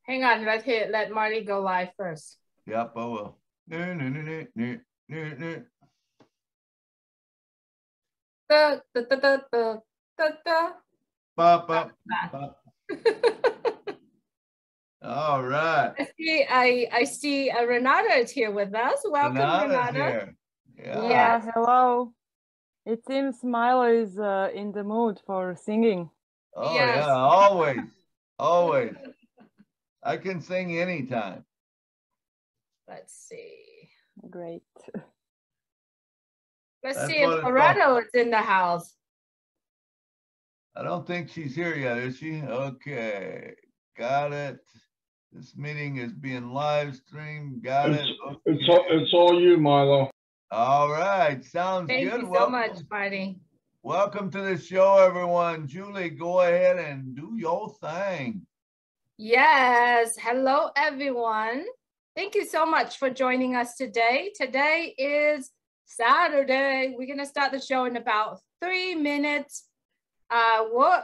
Hang on, let Marty go live first. Yep, I will. All right. I see Renata is here with us. Welcome, Renata. Here. Yeah, hello. It seems Milo is in the mood for singing. Oh, yes. Yeah, always. Always. I can sing anytime. Let's see. Great. Let's see if Loretto is in the house. I don't think she's here yet, is she? Okay. Got it. This meeting is being live streamed. Got it. Okay. It's all you, Milo. All right. Sounds good. Thank you so much, Marty. Welcome to the show, everyone. Julie, go ahead and do your thing. Yes. Hello, everyone. Thank you so much for joining us today. Today is Saturday. We're going to start the show in about 3 minutes.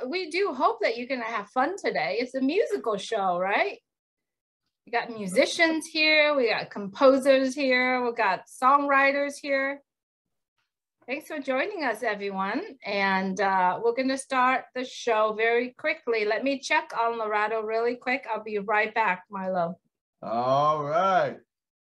We do hope that you're going to have fun today. It's a musical show, right? We got musicians here. We got composers here. We got songwriters here. Thanks for joining us, everyone. And we're going to start the show very quickly. Let me check on Loretto really quick. I'll be right back, Milo. All right.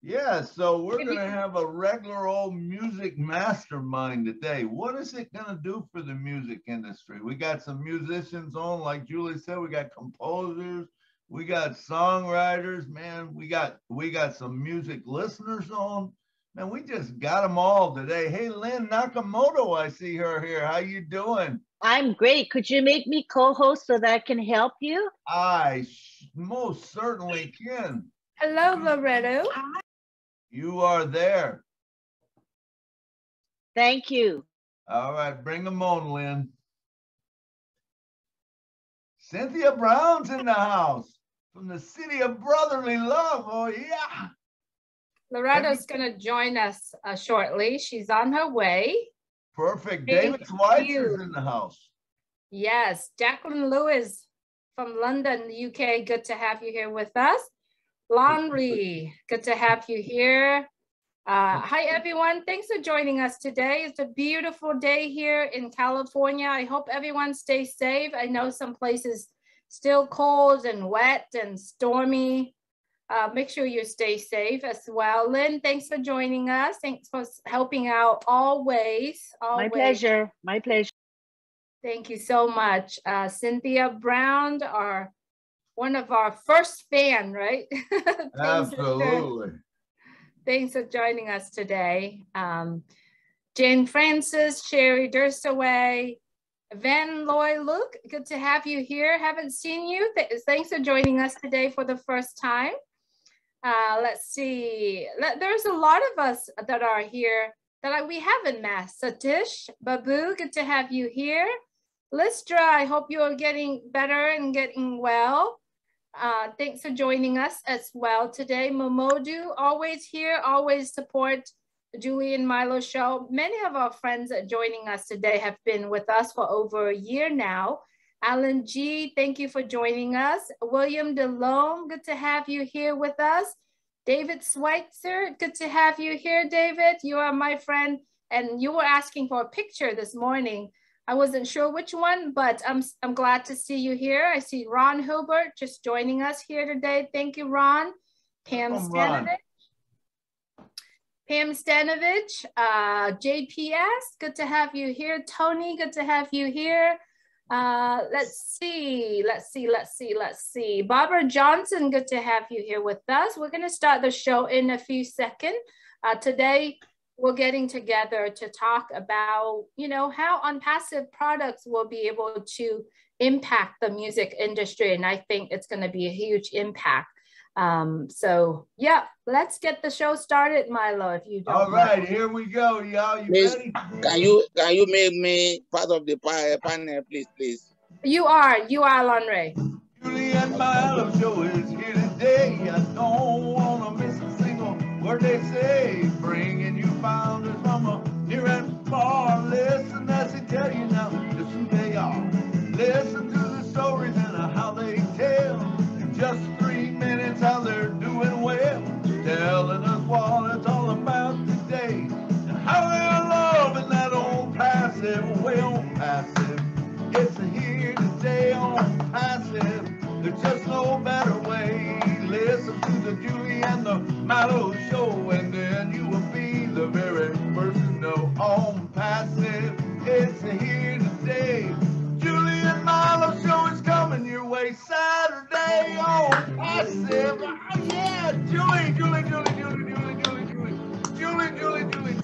Yeah, so we're going to have a regular old music mastermind today. What is it going to do for the music industry? We got some musicians on, like Julie said, we got composers, we got songwriters, man, we got some music listeners on. Man, we just got them all today. Hey, Lynn Nakamoto, I see her here. How you doing? I'm great. Could you make me co-host so that I can help you? I most certainly can. Hello, Loretto. You are there. Thank you. All right, bring them on, Lynn. Cynthia Brown's in the house from the city of brotherly love. Oh, yeah. Loretto's going to join us shortly. She's on her way. Perfect. David Schweitzer is in the house. Yes. Jacqueline Lewis from London, UK. Good to have you here with us. Laundry, good to have you here. Hi, everyone. Thanks for joining us today. It's a beautiful day here in California. I hope everyone stays safe. I know some places still cold and wet and stormy. Make sure you stay safe as well. Lynn, thanks for joining us. Thanks for helping out always. My pleasure. My pleasure. Thank you so much. Cynthia Brown, one of our first fan, right? Absolutely. Thanks for joining us today. Jane Francis, Sherry Dursaway, Van Loy Luke, good to have you here. Haven't seen you. Thanks for joining us today for the first time. Let's see. There's a lot of us that are here that we haven't met. Satish, Babu, good to have you here. Lystra, I hope you're getting better and getting well. Thanks for joining us as well today. Momodu, always here, always support the Julie and Milo show. Many of our friends that are joining us today have been with us for over a year now. Alan G, thank you for joining us. William DeLome, good to have you here with us. David Schweitzer, good to have you here, David. You are my friend, and you were asking for a picture this morning. I wasn't sure which one, but I'm glad to see you here. I see Ron Hilbert just joining us here today. Thank you, Ron. Pam Stanovich. Pam Stanovich, JPS, good to have you here. Tony, good to have you here. Let's see. Barbara Johnson, good to have you here with us. We're going to start the show in a few seconds. Today, we're getting together to talk about, how unpassive products will be able to impact the music industry. And I think it's going to be a huge impact. So yeah, let's get the show started, Milo, if you don't. All right, here we go, y'all. Please, can you make me part of the panel, please? You are, Lanre. Julie and Milo show is here today. I don't want to miss a single word they say. Bringing you founders from a near and far. Listen as they tell you now, just who they are. Listen to the stories and how they tell. In just 3 minutes.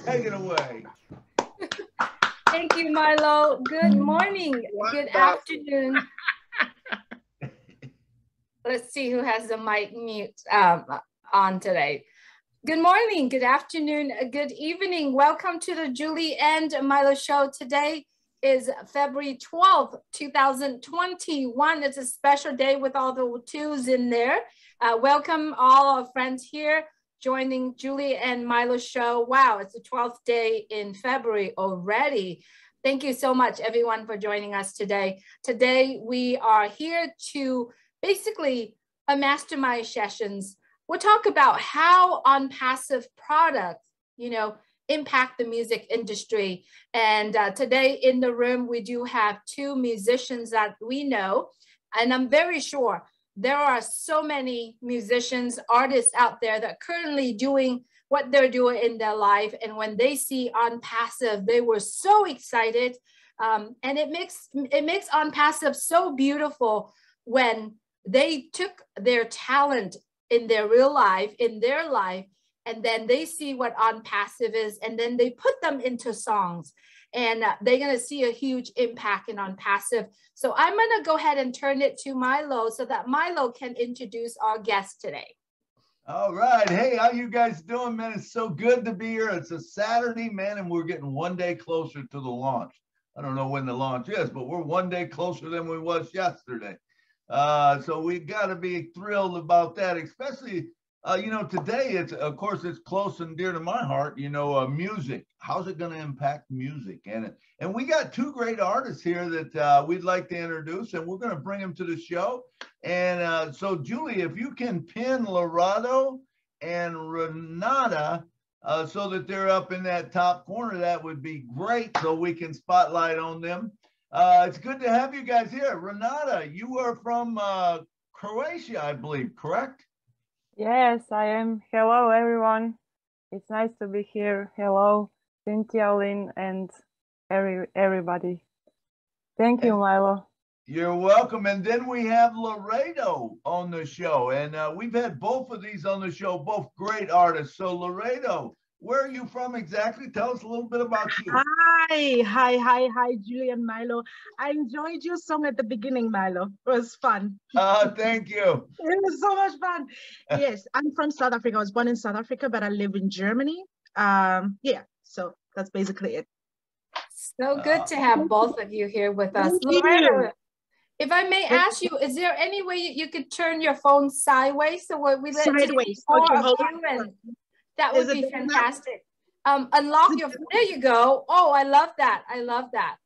Take it away. Thank you, Milo. Good morning. Good afternoon. Let's see who has the mic mute on today. Good morning, good afternoon, good evening. Welcome to the Julie and Milo show. Today is February 12th, 2021. It's a special day with all the twos in there. Welcome all our friends here joining Julie and Milo show. Wow, it's the 12th day in February already. Thank you so much, everyone, for joining us today. Today, we are here to basically a mastermind sessions. We'll talk about how OnPassive products, impact the music industry. And today in the room, we do have two musicians that we know. And I'm very sure there are so many musicians, artists out there that are currently doing what they're doing in their life. And when they see OnPassive, they were so excited. And it makes OnPassive so beautiful when they took their talent in their real life, in their life, and then they see what OnPassive is, and then they put them into songs. And they're gonna see a huge impact in OnPassive. So I'm gonna go ahead and turn it to Milo so that Milo can introduce our guest today. All right. Hey, how you guys doing, man? It's so good to be here. It's a Saturday, man, and we're getting one day closer to the launch. I don't know when the launch is, but we're one day closer than we was yesterday. So we got to be thrilled about that, especially, today of course, it's close and dear to my heart, music. How's it going to impact music? And we got two great artists here that we'd like to introduce, and we're going to bring them to the show. And so, Julie, if you can pin Lorado and Renata so that they're up in that top corner, that would be great, so we can spotlight on them. It's good to have you guys here. Renata, you are from Croatia, I believe, correct? Yes, I am. Hello, everyone. It's nice to be here. Hello, Cynthia, Lynn, and everybody. Thank you, Milo. You're welcome. And then we have Laredo on the show. And we've had both of these on the show, both great artists. So Laredo, where are you from exactly? Tell us a little bit about you. Hi, Julie and Milo. I enjoyed your song at the beginning, Milo. It was fun. Thank you. It was so much fun. Yes, I'm from South Africa. I was born in South Africa, but I live in Germany. So that's basically it. So good to have both of you here with us. Laredo, if I may ask you, is there any way you could turn your phone sideways so we let sideways? Okay, and that would be fantastic. Unlock your, there you go. Oh, I love that. I love that.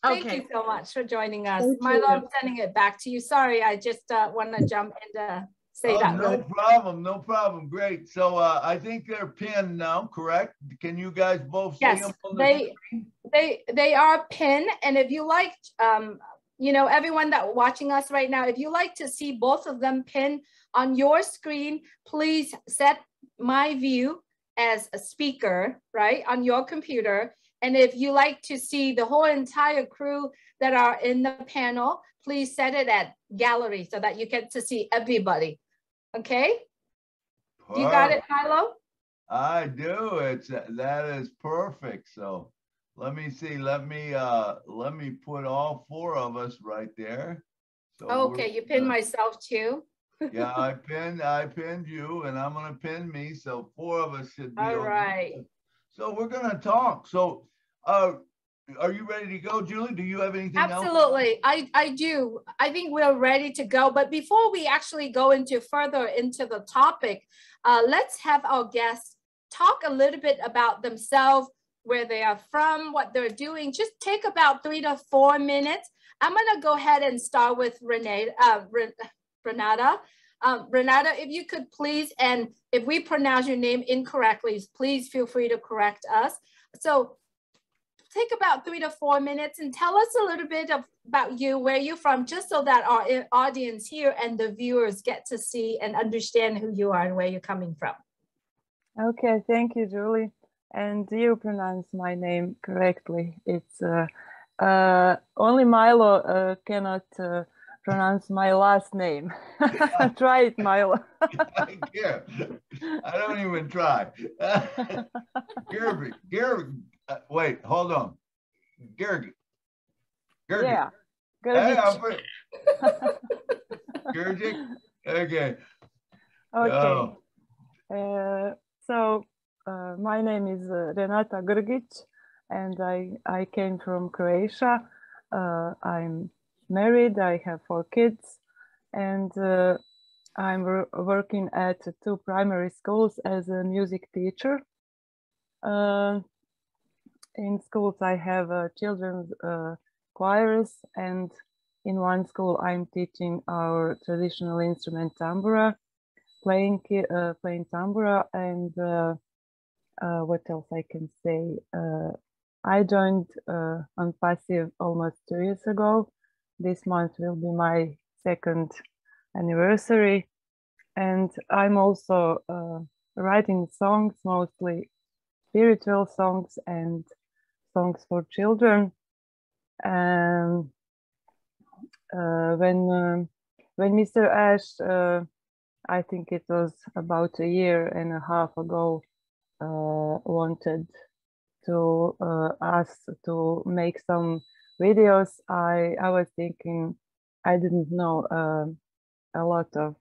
Thank you so much for joining us. Milo, I'm sending it back to you. Sorry, I just want to jump and say that. No problem. Great. So I think they're pinned now, correct? Can you guys both see them? They are pinned. And if you like, everyone that watching us right now, if you like to see both of them pinned on your screen, please set my view as a speaker, right, on your computer. And if you like to see the whole entire crew that are in the panel, please set it at gallery so that you get to see everybody. Okay? You got it, Milo? I do. That is perfect. So let me see. Let me put all four of us right there. So okay, you pinned myself too. Yeah, I pinned you, and I'm gonna pin me. So four of us should be. All right. So we're gonna talk. So are you ready to go, Julie? Do you have anything else? Absolutely, I do. I think we're ready to go. But before we actually go further into the topic, let's have our guests talk a little bit about themselves, where they are from, what they're doing. Just take about 3 to 4 minutes. I'm gonna go ahead and start with Renata. Renata, if you could please, and if we pronounce your name incorrectly, please feel free to correct us. So take about 3 to 4 minutes and tell us a little bit about you, where you're from, just so that our audience here and the viewers get to see and understand who you are and where you're coming from. Okay, thank you, Julie. And you pronounce my name correctly. It's only Milo cannot pronounce my last name. Try it, Milo. I care. I don't even try. Wait, hold on. Gergi. Yeah. Hey, Gergi. Gergi? Okay. Okay. Oh. So my name is Renata Grgic, and I came from Croatia. I'm married, I have 4 kids, and I'm working at 2 primary schools as a music teacher. In schools I have children's choirs, and in one school I'm teaching our traditional instrument tambura, playing tambura, and what else I can say? I joined on Passive almost 2 years ago. This month will be my 2nd anniversary, and I'm also writing songs, mostly spiritual songs and songs for children. And when Mr. Ash, I think it was about 1.5 years ago, wanted to us to make some videos, I was thinking I didn't know a lot of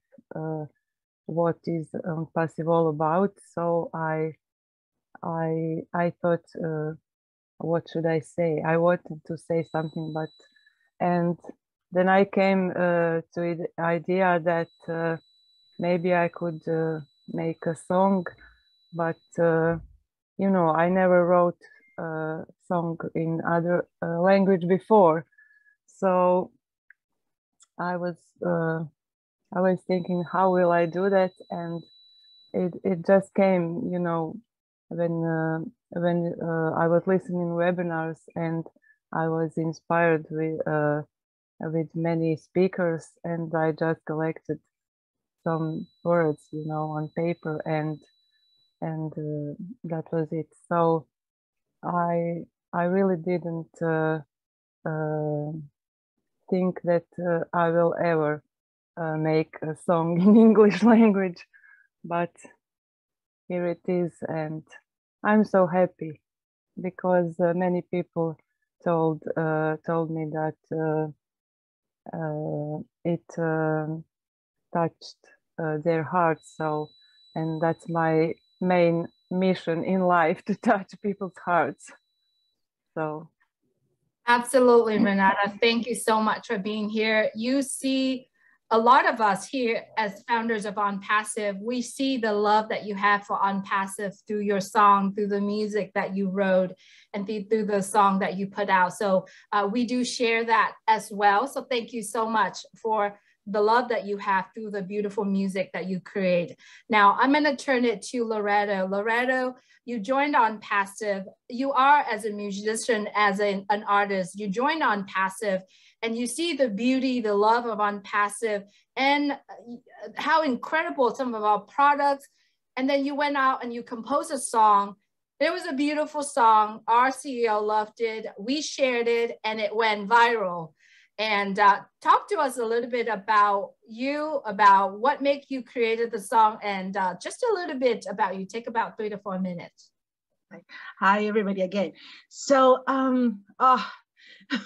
what is Passive all about, so I thought, what should I say? I wanted to say something, and then I came to the idea that maybe I could make a song, but you know, I never wrote a song in other language before, so I was thinking, how will I do that? And it just came, you know, when I was listening webinars, and I was inspired with many speakers, and I just collected some words, you know, on paper, and that was it. So I really didn't think that I will ever make a song in English language, but here it is, and I'm so happy because many people told me that it touched their hearts. So, and that's my main mission in life, to touch people's hearts. So absolutely, Renata, thank you so much for being here. You see, a lot of us here as founders of On Passive, we see the love that you have for On Passive through your song, through the music that you wrote, and through the song that you put out. So we do share that as well. So thank you so much for the love that you have through the beautiful music that you create. Now I'm going to turn it to Loretto. Loretto, you joined On Passive. You are, as a musician, as an artist, you joined On Passive, and you see the beauty, the love of On Passive, and how incredible some of our products. And then you went out and you composed a song. It was a beautiful song. Our CEO loved it. We shared it, and it went viral. And talk to us a little bit about you, about what made you created the song, and just a little bit about you. Take about 3 to 4 minutes. Hi, everybody again. So,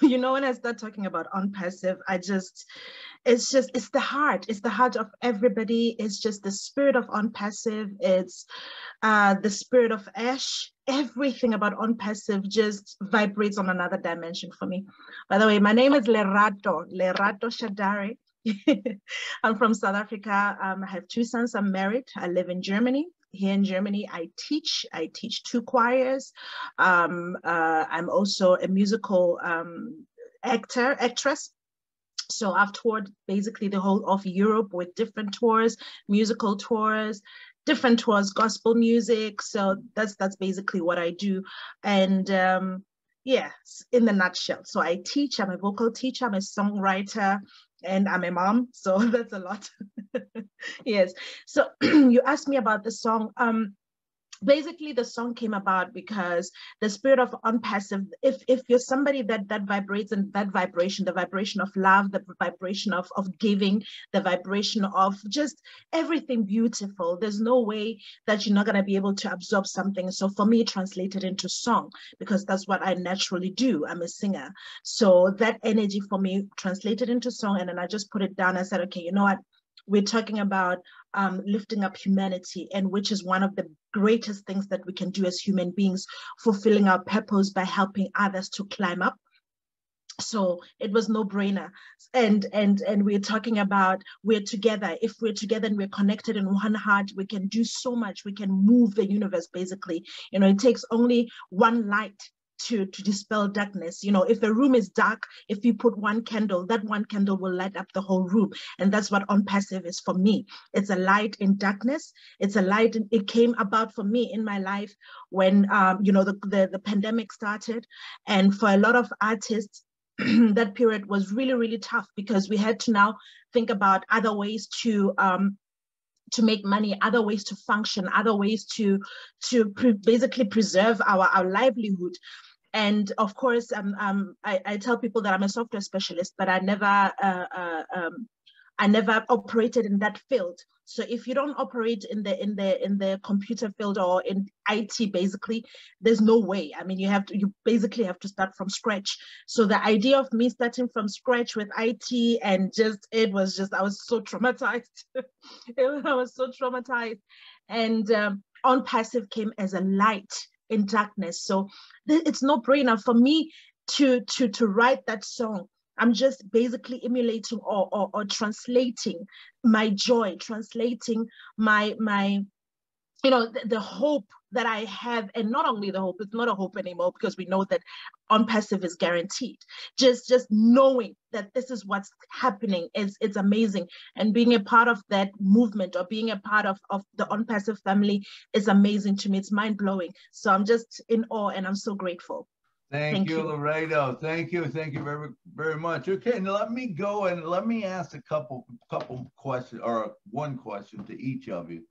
you know, when I start talking about On Passive, it's the heart of everybody. It's just the spirit of On Passive. It's the spirit of Ash. Everything about On Passive just vibrates on another dimension for me. By the way, my name is Lerato Shadari. I'm from South Africa. I have 2 sons. I'm married. I live in Germany. Here in Germany, I teach 2 choirs. I'm also a musical actress. So I've toured basically the whole of Europe with different tours, musical tours, different tours, gospel music. So that's basically what I do. And yes, in the nutshell. So I teach, I'm a vocal teacher, I'm a songwriter, and I'm a mom. So that's a lot. Yes. So you asked me about the song. basically the song came about because the spirit of unpassive, if you're somebody that vibrates in that vibration, the vibration of love, the vibration of giving, the vibration of just everything beautiful, there's no way that you're not going to be able to absorb something. So for me, translated into song, because that's what I naturally do. I'm a singer. So that energy for me translated into song, and then I just put it down. I said, okay, you know what, we're talking about lifting up humanity, and which is one of the greatest things that we can do as human beings, fulfilling our purpose by helping others to climb up. So it was no brainer. And we're talking about we're together. If we're together and we're connected in one heart, we can do so much. We can move the universe, basically. You know, it takes only one light to dispel darkness. You know, if a room is dark, if you put one candle, that one candle will light up the whole room. And that's what unpassive is for me. It's a light in darkness. It's a light. It came about for me in my life when you know, the pandemic started, and for a lot of artists that period was really, really tough, because we had to now think about other ways to make money, other ways to function, other ways to basically preserve our livelihood. And of course, I tell people that I'm a software specialist, but I never operated in that field. So if you don't operate in the computer field or in IT, basically, there's no way. I mean, you basically have to start from scratch. So the idea of me starting from scratch with IT and I was so traumatized. I was so traumatized. And unpassive came as a light in darkness. So it's no brainer for me to write that song. I'm just basically emulating or translating my joy, translating my you know, the hope that I have. And not only the hope, it's not a hope anymore, because we know that unpassive is guaranteed. Just knowing that this is what's happening it's amazing. And being a part of that movement, or being a part of the unpassive family, is amazing to me. It's mind-blowing. So I'm just in awe, and I'm so grateful. Thank you, Laredo. Thank you very, very much. Okay, now let me go and let me ask a couple questions, or one question to each of you.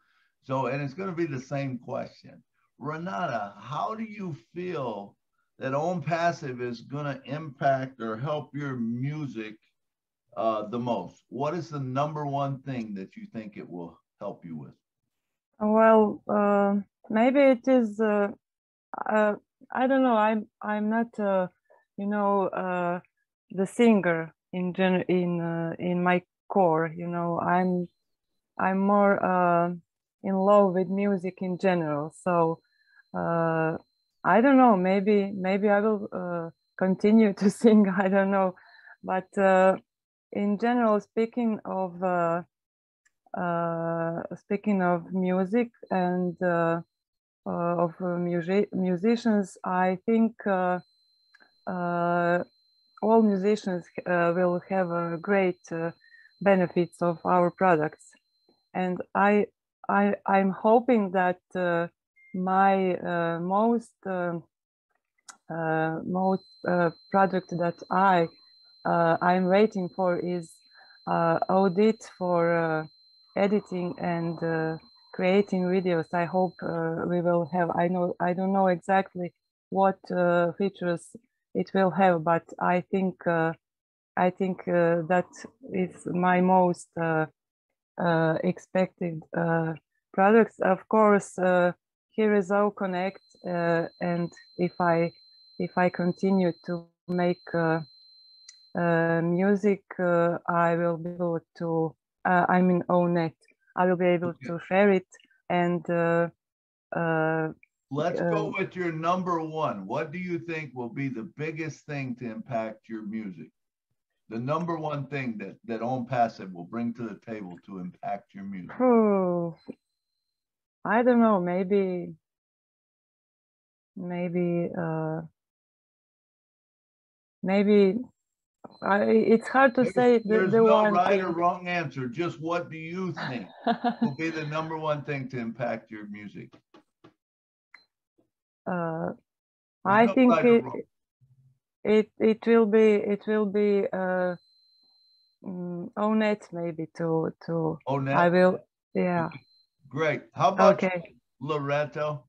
So, and it's going to be the same question. Renata, how do you feel that unpassive is going to impact or help your music the most? What is the number one thing that you think it will help you with? Well, maybe it is. I don't know. I'm not, you know, the singer in my core. You know, I'm more in love with music in general. So I don't know. Maybe I will continue to sing. I don't know, but in general, speaking of music and of musicians, I think all musicians will have great benefits of our products, and I'm hoping that my most project that I'm waiting for is audit for editing and creating videos. I hope we will have. I don't know exactly what features it will have, but I think that is my most expected products. Of course, here is Au Connect, and if I continue to make music, I will be able to. I'm in ONET. I will be able to share it. And let's go with your number one. What do you think will be the biggest thing to impact your music? The number one thing that unpassive will bring to the table to impact your music? I don't know. Maybe it's hard to say. There's no right or wrong answer. Just what do you think will be the number one thing to impact your music? I think it will be ONET, maybe to ONET. I will, yeah. Great. How about Loretto?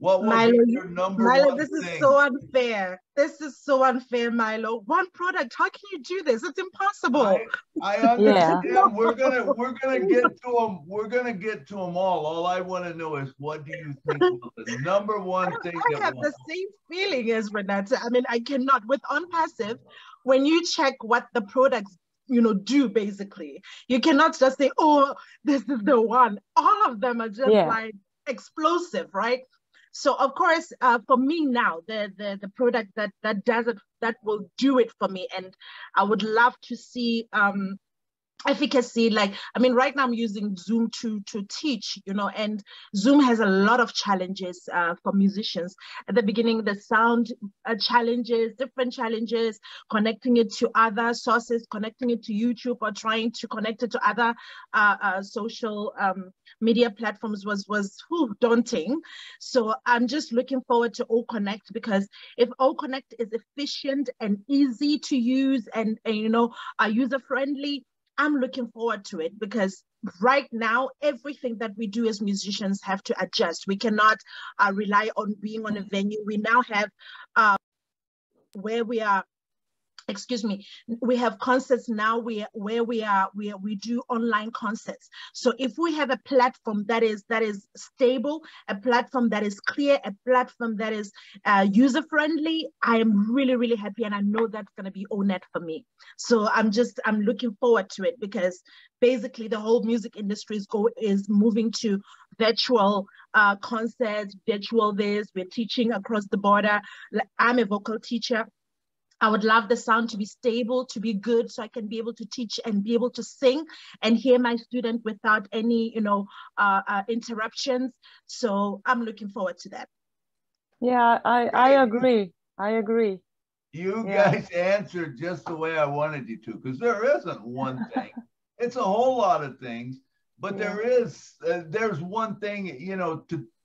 What will Milo, be your number Milo, one this is thing? so unfair. This is so unfair, Milo. One product, how can you do this? It's impossible. I understand. Yeah. We're gonna get to them. We're gonna get to them all. All I want to know is, what do you think was the number one thing I that have will the same feeling as Renata. I mean, I cannot with OnPassive. When you check what the products do, basically, you cannot just say, oh, this is the one. All of them are just like explosive, right? So of course, for me now, the product that does it, that will do it for me, and I would love to see efficacy. Like, I mean, right now I'm using Zoom to teach, and Zoom has a lot of challenges for musicians. At the beginning, the sound challenges, different challenges, connecting it to other sources, connecting it to YouTube, or trying to connect it to other social media platforms was daunting. So I'm just looking forward to OConnect, because if OConnect is efficient and easy to use and user friendly, I'm looking forward to it, because right now, everything that we do as musicians have to adjust. We cannot rely on being on a venue. We now have where we are, we have concerts now where we do online concerts. So if we have a platform that is stable, a platform that is clear, a platform that is user friendly, I am really, really happy, and I know that's going to be ONET for me. So I'm looking forward to it, because basically the whole music industry is moving to virtual concerts, virtual this. We're teaching across the border. I'm a vocal teacher. I would love the sound to be stable, to be good, so I can be able to teach and be able to sing and hear my student without any, interruptions. So I'm looking forward to that. Yeah, I agree. I agree. You guys answered just the way I wanted you to, because there isn't one thing. It's a whole lot of things, but there's one thing,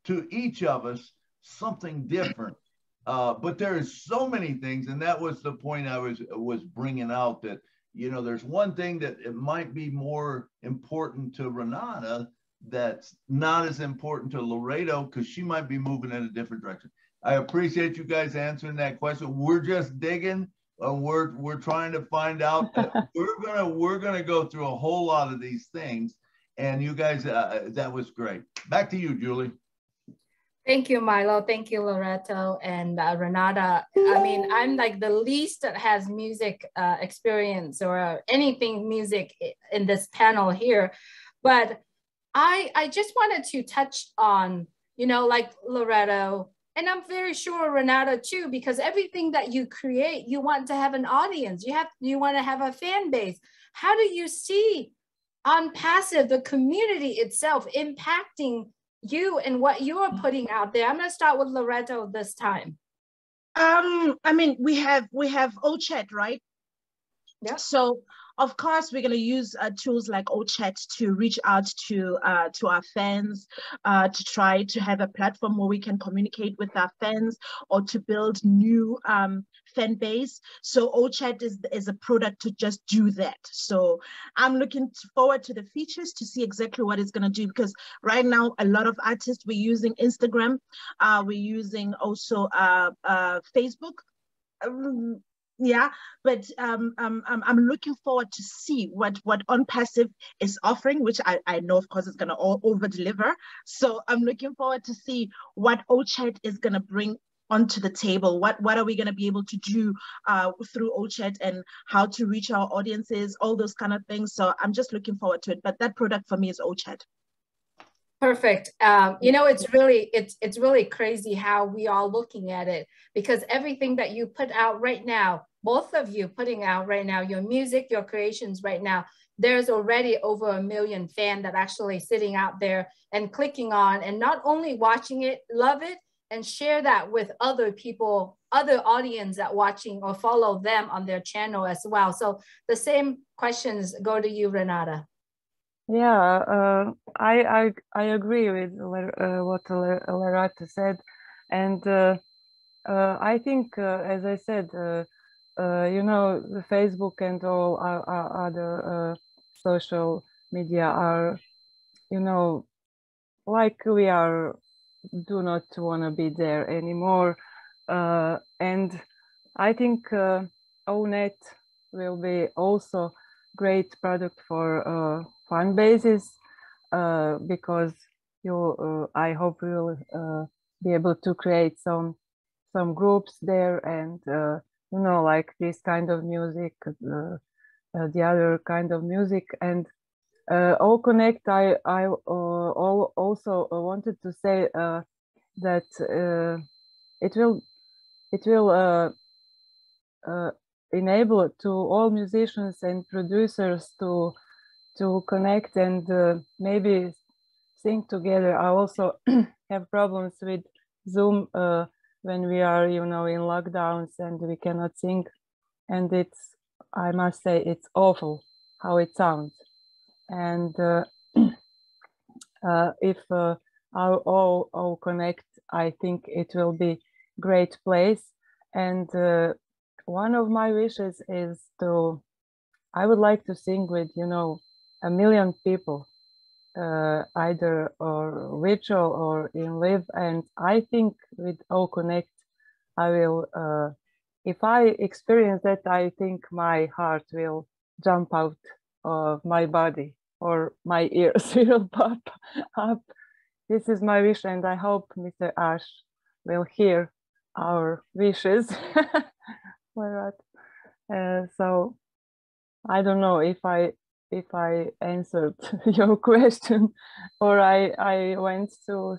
to each of us, something different. But there is so many things, and that was the point I was bringing out, that there's one thing that it might be more important to Renata that's not as important to Loreto, because she might be moving in a different direction. I appreciate you guys answering that question. We're just digging. We're trying to find out. We're gonna go through a whole lot of these things, and you guys, that was great. Back to you, Julie. Thank you, Milo. Thank you, Loreto and Renata. I mean, I'm like the least that has music experience or anything music in this panel here. But I just wanted to touch on, like Loreto, and I'm very sure Renata too, because everything that you create, you want to have an audience. You want to have a fan base. How do you see OnPassive, the community itself, impacting you and what you're putting out there? I'm going to start with Loreto this time. I mean, we have OChat, right? Yeah. So of course we're going to use tools like OChat to reach out to our fans, to try to have a platform where we can communicate with our fans, or to build new fan base. So OChat is a product to just do that. So I'm looking forward to the features to see exactly what it's going to do, because right now a lot of artists, we're using Instagram, we're using also Facebook. Yeah, but I'm looking forward to see what OnPassive is offering, which I know, of course, it's going to over deliver. So I'm looking forward to see what OChat is going to bring onto the table. What are we going to be able to do through OChat, and how to reach our audiences, all those kind of things. So I'm just looking forward to it. But that product for me is OChat. Perfect. It's really crazy how we are looking at it, because everything that you put out right now, both of you putting out right now, your music, your creations right now, there's already over 1 million fans that actually sitting out there and clicking on, and not only watching it, love it, and share that with other people, other audience that watching or follow them on their channel as well. So the same questions go to you, Renata. Yeah, I agree with what Loreto said, and I think, as I said, the Facebook and all our other social media are, like we are do not want to be there anymore. And I think ONET will be also great product for fan bases, because I hope we will be able to create some groups there, and you know, like this kind of music, the other kind of music. And All Connect, I also wanted to say that it will enable to all musicians and producers to connect and maybe sing together. I also have problems with Zoom when we are, you know, in lockdowns and we cannot sing, and it's, I must say, it's awful how it sounds. And if our all connect, I think it will be great place. And one of my wishes is I would like to sing with, you know, 1 million people, either or virtual or in live. And I think with All Connect, I will, if I experience that, I think my heart will jump out of my body, or my ears will pop up. This is my wish, and I hope Mr. Ash will hear our wishes. So I don't know if I answered your question, or I went to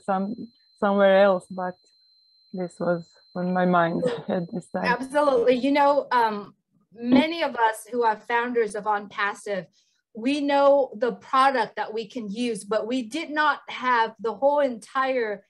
somewhere else, but this was on my mind at this time. Absolutely. You know, many of us who are founders of OnPassive, we know the product that we can use, but we did not have the whole entire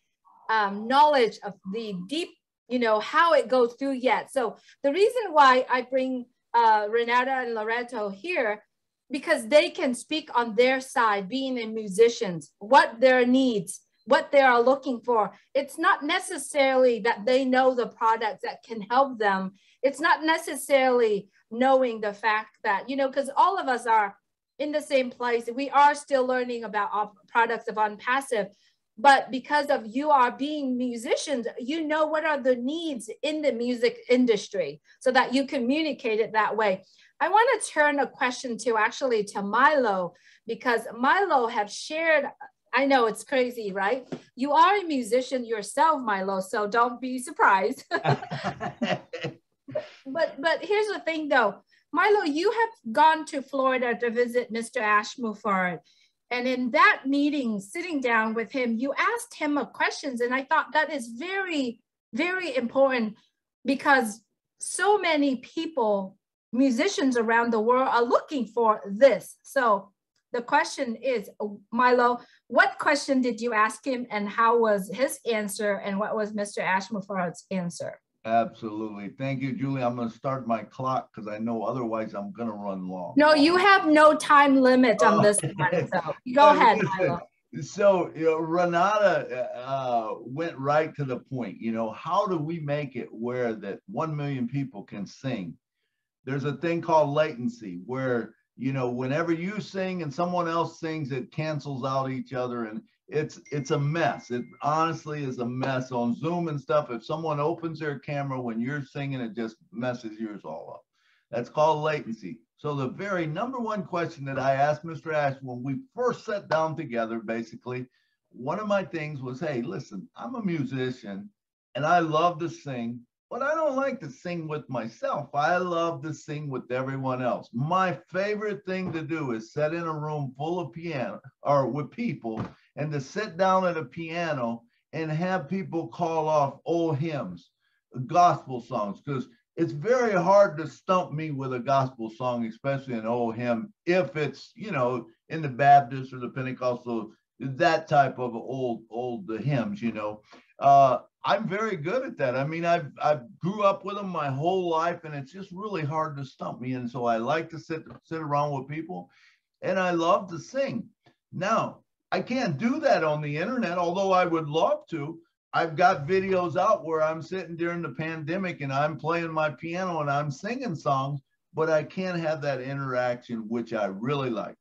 knowledge of the deep, you know, how it goes through yet. So the reason why I bring Renata and Loreto here, because they can speak on their side, being a musicians, what their needs, what they are looking for. It's not necessarily that they know the products that can help them. It's not necessarily knowing the fact that, you know, because all of us are in the same place. We are still learning about our products of OnPassive, but because of you are being musicians, you know what are the needs in the music industry so that you communicate it that way. I want to turn a question to Milo, because Milo have shared, I know it's crazy, right? You are a musician yourself, Milo, so don't be surprised. But here's the thing though, Milo, you have gone to Florida to visit Mr. Ash Mufarad. And in that meeting, sitting down with him, you asked him questions. And I thought that is very, very important, because so many people, musicians around the world, are looking for this. So the question is, Milo, what question did you ask him, and how was his answer, and what was Mr. Ash Mufarad's answer? Absolutely. Thank you, Julie. I'm going to start my clock because I know otherwise I'm going to run long. No, you have no time limit on this one. So go ahead, Milo. So, you know, Renata went right to the point. You know, how do we make it where that 1 million people can sing? There's a thing called latency where, you know, whenever you sing and someone else sings, it cancels out each other, and it's a mess. It honestly is a mess on Zoom and stuff. If someone opens their camera when you're singing, it just messes yours all up. That's called latency. So the very number one question that I asked Mr. Ash when we first sat down together, basically, one of my things was, hey, listen, I'm a musician and I love to sing, but I don't like to sing with myself. I love to sing with everyone else. My favorite thing to do is sit in a room full of piano or with people, and to sit down at a piano and have people call off old hymns, gospel songs, because it's very hard to stump me with a gospel song, especially an old hymn, if it's, you know, in the Baptist or the Pentecostal, that type of old hymns, you know. I'm very good at that. I mean, I grew up with them my whole life, and it's just really hard to stump me. And so I like to sit around with people, and I love to sing. Now, I can't do that on the internet, although I would love to. I've got videos out where I'm sitting during the pandemic and I'm playing my piano and I'm singing songs, but I can't have that interaction, which I really like.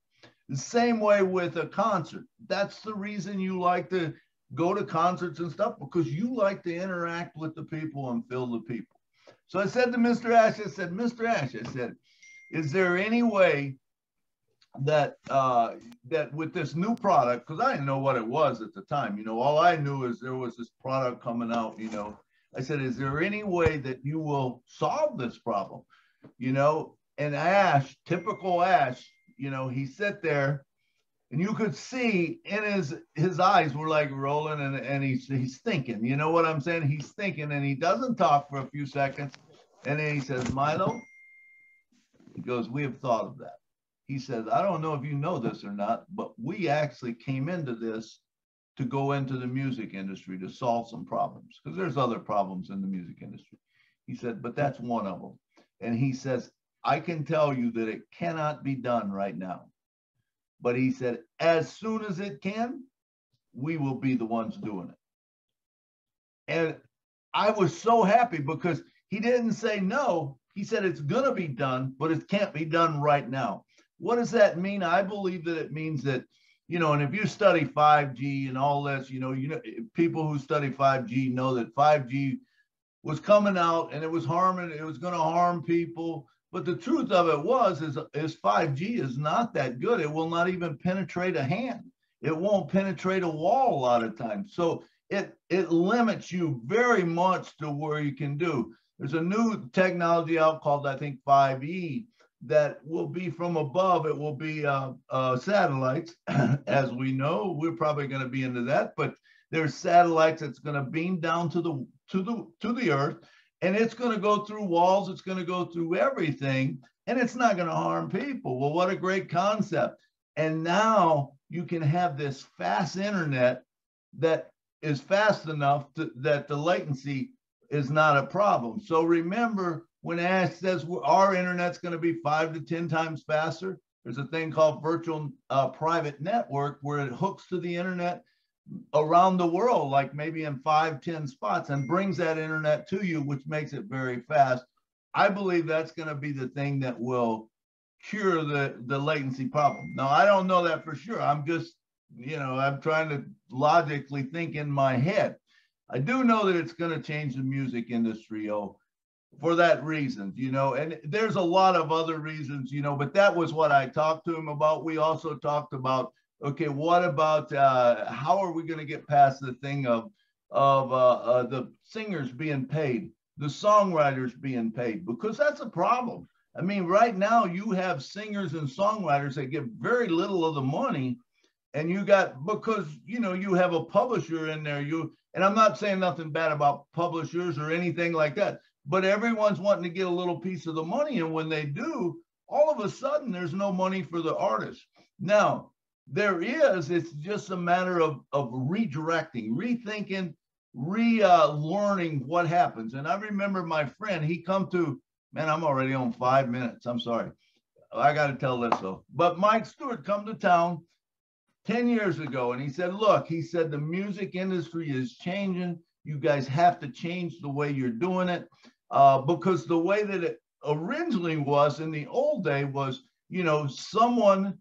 The same way with a concert. That's the reason you like to go to concerts and stuff because you like to interact with the people and feel the people. So I said to Mr. Ash, I said, Mr. Ash, I said, is there any way that that with this new product, because I didn't know what it was at the time, you know, all I knew is there was this product coming out, you know. I said, is there any way that you will solve this problem? You know, and Ash, typical Ash, you know, he sat there and you could see in his eyes were like rolling and he's thinking, you know what I'm saying? He's thinking, and he doesn't talk for a few seconds. And then he says, Milo, he goes, we have thought of that. He says, I don't know if you know this or not, but we actually came into this to go into the music industry to solve some problems, because there's other problems in the music industry. He said, but that's one of them. And he says, I can tell you that it cannot be done right now. But he said, as soon as it can, we will be the ones doing it. And I was so happy because he didn't say no. He said it's going to be done, but it can't be done right now. What does that mean? I believe that it means that, you know, and if you study 5G and all this, you know, people who study 5G know that 5G was coming out and it was going to harm people. But the truth of it is 5G is not that good. It will not even penetrate a hand. It won't penetrate a wall a lot of times. So it limits you very much to where you can do. There's a new technology out called, I think, 5E that will be from above. It will be satellites, as we know. We're probably going to be into that, but there's satellites that's going to beam down to the earth, and it's going to go through walls. It's going to go through everything, and it's not going to harm people. Well, what a great concept. And now you can have this fast internet that is fast enough that the latency is not a problem. So remember, when Ash says our internet's going to be 5 to 10 times faster, there's a thing called virtual private network where it hooks to the internet around the world, like maybe in 5, 10 spots, and brings that internet to you, which makes it very fast. I believe that's going to be the thing that will cure the latency problem. Now, I don't know that for sure. I'm just, you know, I'm trying to logically think in my head. I do know that it's going to change the music industry, for that reason, you know, and there's a lot of other reasons, you know, but that was what I talked to him about. We also talked about, okay, what about how are we going to get past the thing of the singers being paid, the songwriters being paid, because that's a problem. I mean, right now you have singers and songwriters that get very little of the money, and you got, because, you know, you have a publisher in there, and I'm not saying nothing bad about publishers or anything like that, but everyone's wanting to get a little piece of the money. And when they do, all of a sudden there's no money for the artist. Now, it's just a matter of redirecting, rethinking, learning what happens. And I remember my friend, he come to, man, I'm already on 5 minutes. I'm sorry. I got to tell this though. But Mike Stewart come to town 10 years ago, and he said, look, he said, the music industry is changing. You guys have to change the way you're doing it, because the way that it originally was in the old day was, you know, someone,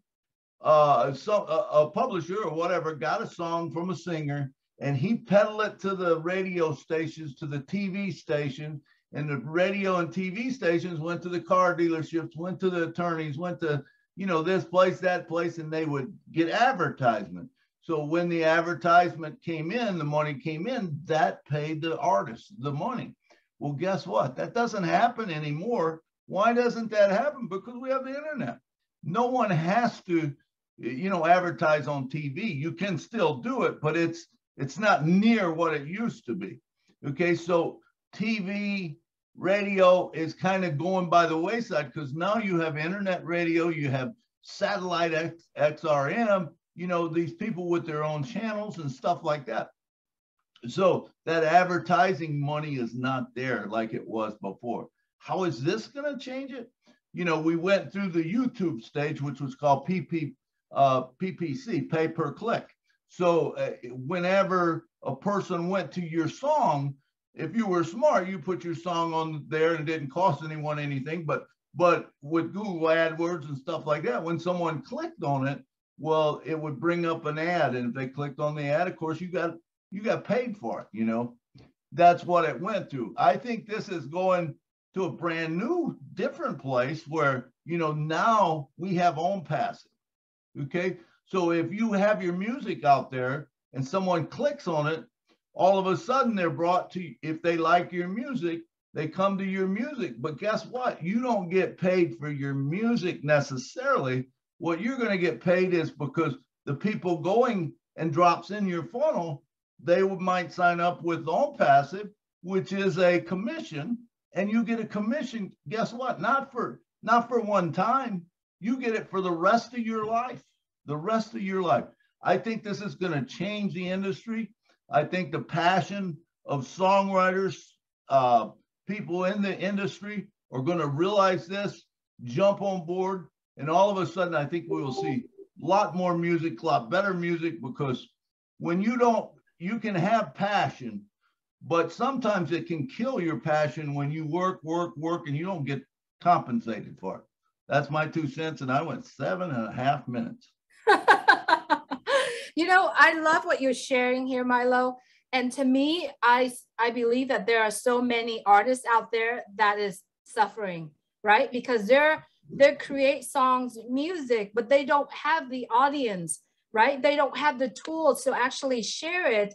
a publisher or whatever got a song from a singer, and he peddled it to the radio stations, to the TV station, and the radio and TV stations went to the car dealerships, went to the attorneys, went to, you know, this place, that place, and they would get advertisement. So when the advertisement came in, the money came in, that paid the artist the money. Well, guess what? That doesn't happen anymore. Why doesn't that happen? Because we have the internet. No one has to, you know, advertise on TV. You can still do it, but it's not near what it used to be. Okay, so TV, radio is kind of going by the wayside, because now you have internet radio, you have satellite XRM, you know, these people with their own channels and stuff like that. So that advertising money is not there like it was before. How is this going to change it? You know, we went through the YouTube stage, which was called PPC, pay per click. So whenever a person went to your song, if you were smart, you put your song on there and it didn't cost anyone anything. But with Google AdWords and stuff like that, when someone clicked on it, well, it would bring up an ad. And if they clicked on the ad, of course, you got you got paid for it, you know. That's what it went through. I think this is going to a brand new, different place where, you know, now we have OwnPassive, okay? So if you have your music out there and someone clicks on it, all of a sudden they're brought to, if they like your music, they come to your music. But guess what? You don't get paid for your music necessarily. What you're going to get paid is because the people going and drops in your funnel, they might sign up with OwnPassive, which is a commission, and you get a commission. Guess what? Not for one time. You get it for the rest of your life. The rest of your life. I think this is going to change the industry. I think the passion of songwriters, people in the industry are going to realize this, jump on board, and all of a sudden, I think we will see a lot more music, a lot better music, because when you can have passion, but sometimes it can kill your passion when you work, and you don't get compensated for it. That's my 2 cents, and I went 7.5 minutes. You know, I love what you're sharing here, Milo. And to me, I believe that there are so many artists out there that is suffering, right? Because they create songs, music, but they don't have the audience, right? They don't have the tools to actually share it.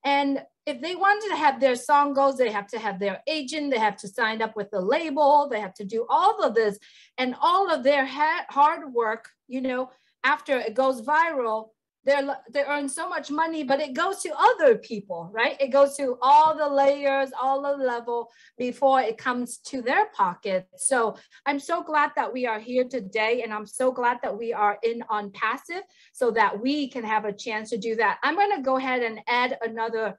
And if they wanted to have their song goes, they have to have their agent, they have to sign up with the label, they have to do all of this, and all of their hard work, you know, after it goes viral, they earn so much money, but it goes to other people, right? It goes to all the layers, all the level before it comes to their pocket. So I'm so glad that we are here today, and I'm so glad that we are in OwnPassive so that we can have a chance to do that. I'm going to go ahead and add another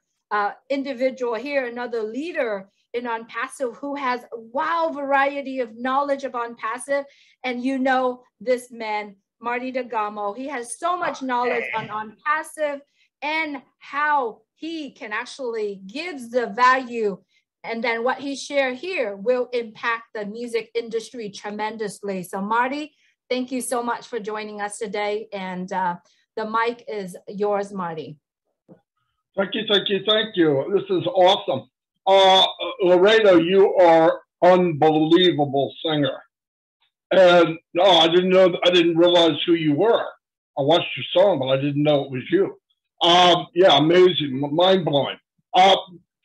individual here, another leader in OwnPassive who has a wild variety of knowledge of OwnPassive. And you know this man, Marty DeGamo, he has so much knowledge on OwnPassive and how he can actually gives the value, and then what he shared here will impact the music industry tremendously. So Marty, thank you so much for joining us today, and the mic is yours, Marty. Thank you, thank you, thank you. This is awesome. Laredo, you are unbelievable singer. And no, I didn't realize who you were. I watched your song, but I didn't know it was you. Yeah, amazing, mind blowing.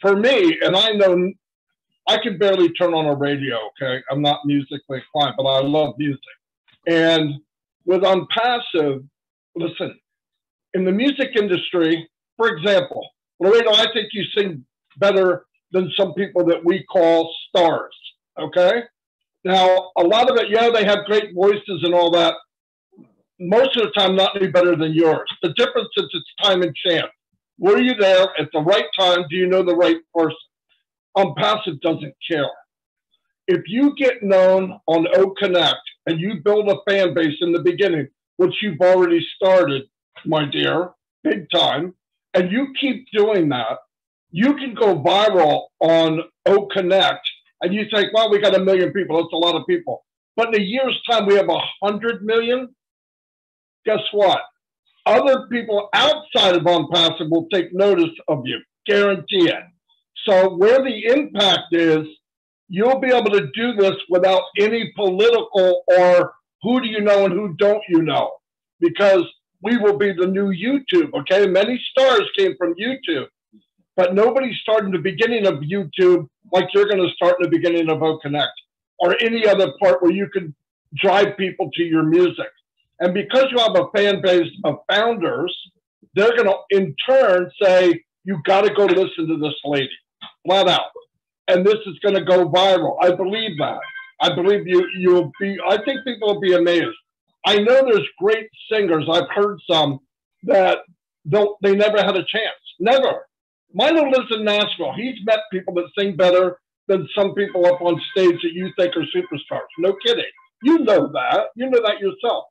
For me, and I know I can barely turn on a radio, okay? I'm not musically inclined, but I love music. And with OwnPassive, listen, in the music industry, for example, Laredo, I think you sing better than some people that we call stars, okay? Now, a lot of it, yeah, they have great voices and all that. Most of the time, not any better than yours. The difference is it's time and chance. Were you there at the right time? Do you know the right person? OwnPassive doesn't care. If you get known on OConnect and you build a fan base in the beginning, which you've already started, my dear, big time, and you keep doing that, you can go viral on OConnect. And you think, well, we got 1 million people. That's a lot of people. But in a year's time, we have 100 million. Guess what? Other people outside of OwnPassive will take notice of you. Guarantee it. So where the impact is, you'll be able to do this without any political or who do you know and who don't you know. Because we will be the new YouTube, okay? Many stars came from YouTube. But nobody started in the beginning of YouTube like you're going to start in the beginning of OConnect or any other part where you can drive people to your music. And because you have a fan base of founders, they're going to in turn say, you got to go listen to this lady, flat out. And this is going to go viral. I believe that. I believe you'll be, I think people will be amazed. I know there's great singers. I've heard some that they never had a chance. Never. Milo lives in Nashville. He's met people that sing better than some people up on stage that you think are superstars. No kidding. You know that. You know that yourself.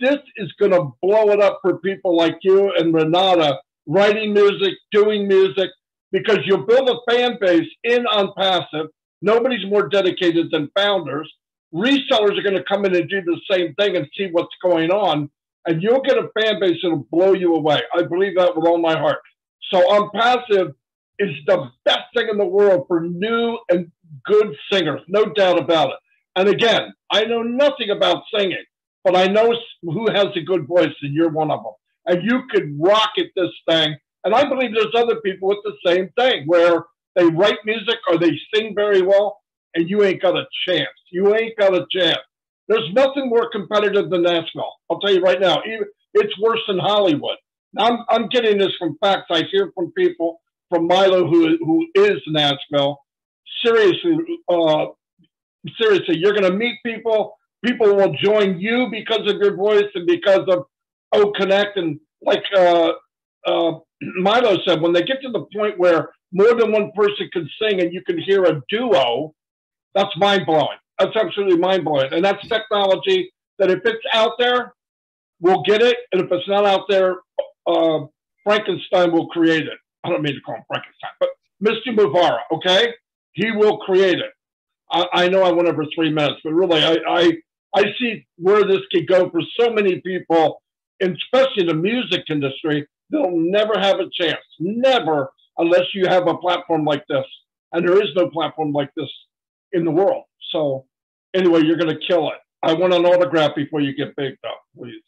This is going to blow it up for people like you and Renata, writing music, doing music, because you'll build a fan base in OwnPassive. Nobody's more dedicated than founders. Resellers are going to come in and do the same thing and see what's going on, and you'll get a fan base that'll blow you away. I believe that with all my heart. So OnPassive is the best thing in the world for new and good singers, no doubt about it. And again, I know nothing about singing, but I know who has a good voice, and you're one of them. And you could rocket this thing. And I believe there's other people with the same thing, where they write music or they sing very well, and you ain't got a chance. You ain't got a chance. There's nothing more competitive than Nashville. I'll tell you right now, it's worse than Hollywood. I'm getting this from facts. I hear from people from Milo who is Nashville. Seriously, you're going to meet people. People will join you because of your voice and because of Connect. And like Milo said, when they get to the point where more than one person can sing and you can hear a duo, that's mind-blowing. That's absolutely mind-blowing. And that's technology that if it's out there, we'll get it. And if it's not out there, Frankenstein will create it. I don't mean to call him Frankenstein, but Mr. Muvara, okay? He will create it. I know I went over 3 minutes, but really, I see where this could go for so many people, and especially the music industry. They'll never have a chance, never, unless you have a platform like this. And there is no platform like this in the world. So anyway, you're going to kill it. I want an autograph before you get big, though, please.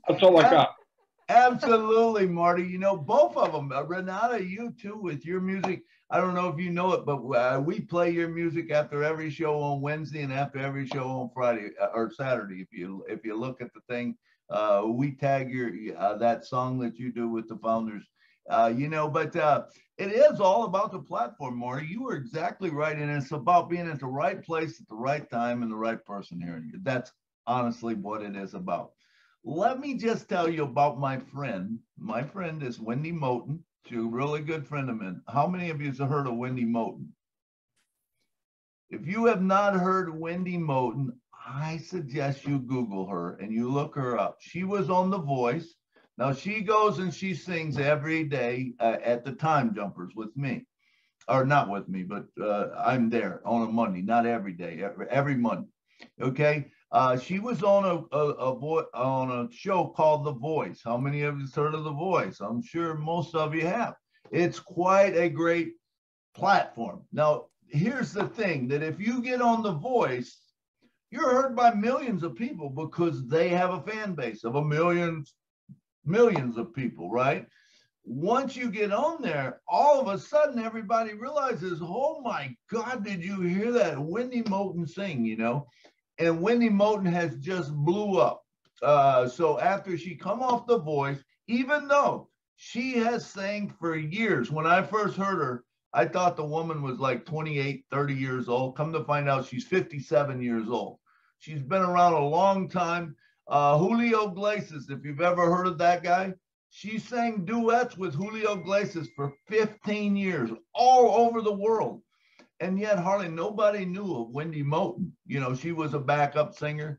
That's all I got. Absolutely, Marty. You know, both of them. Renata, you too, with your music. I don't know if you know it, but we play your music after every show on Wednesday and after every show on Friday or Saturday. If you look at the thing, we tag your that song that you do with the Founders. You know, but it is all about the platform, Marty. You were exactly right, and it's about being at the right place at the right time and the right person hearing you. That's honestly what it is about. Let me just tell you about my friend. My friend is Wendy Moten. She's a really good friend of mine. How many of you have heard of Wendy Moten? If you have not heard Wendy Moten, I suggest you Google her and you look her up. She was on The Voice. Now she goes and she sings every day at the Time Jumpers with me. Or not with me, but I'm there on a Monday, not every day, every Monday. Okay. She was on a show called The Voice. How many of you have heard of The Voice? I'm sure most of you have. It's quite a great platform. Now, here's the thing, that if you get on The Voice, you're heard by millions of people because they have a fan base of millions of people, right? Once you get on there, all of a sudden everybody realizes, oh my God, did you hear that Wendy Moten sing, you know? And Wendy Moten has just blew up. So after she come off The Voice, even though she has sang for years, when I first heard her, I thought the woman was like 28, 30 years old. Come to find out she's 57 years old. She's been around a long time. Julio Iglesias, if you've ever heard of that guy, she sang duets with Julio Iglesias for 15 years, all over the world. And yet hardly nobody knew of Wendy Moten. You know, she was a backup singer,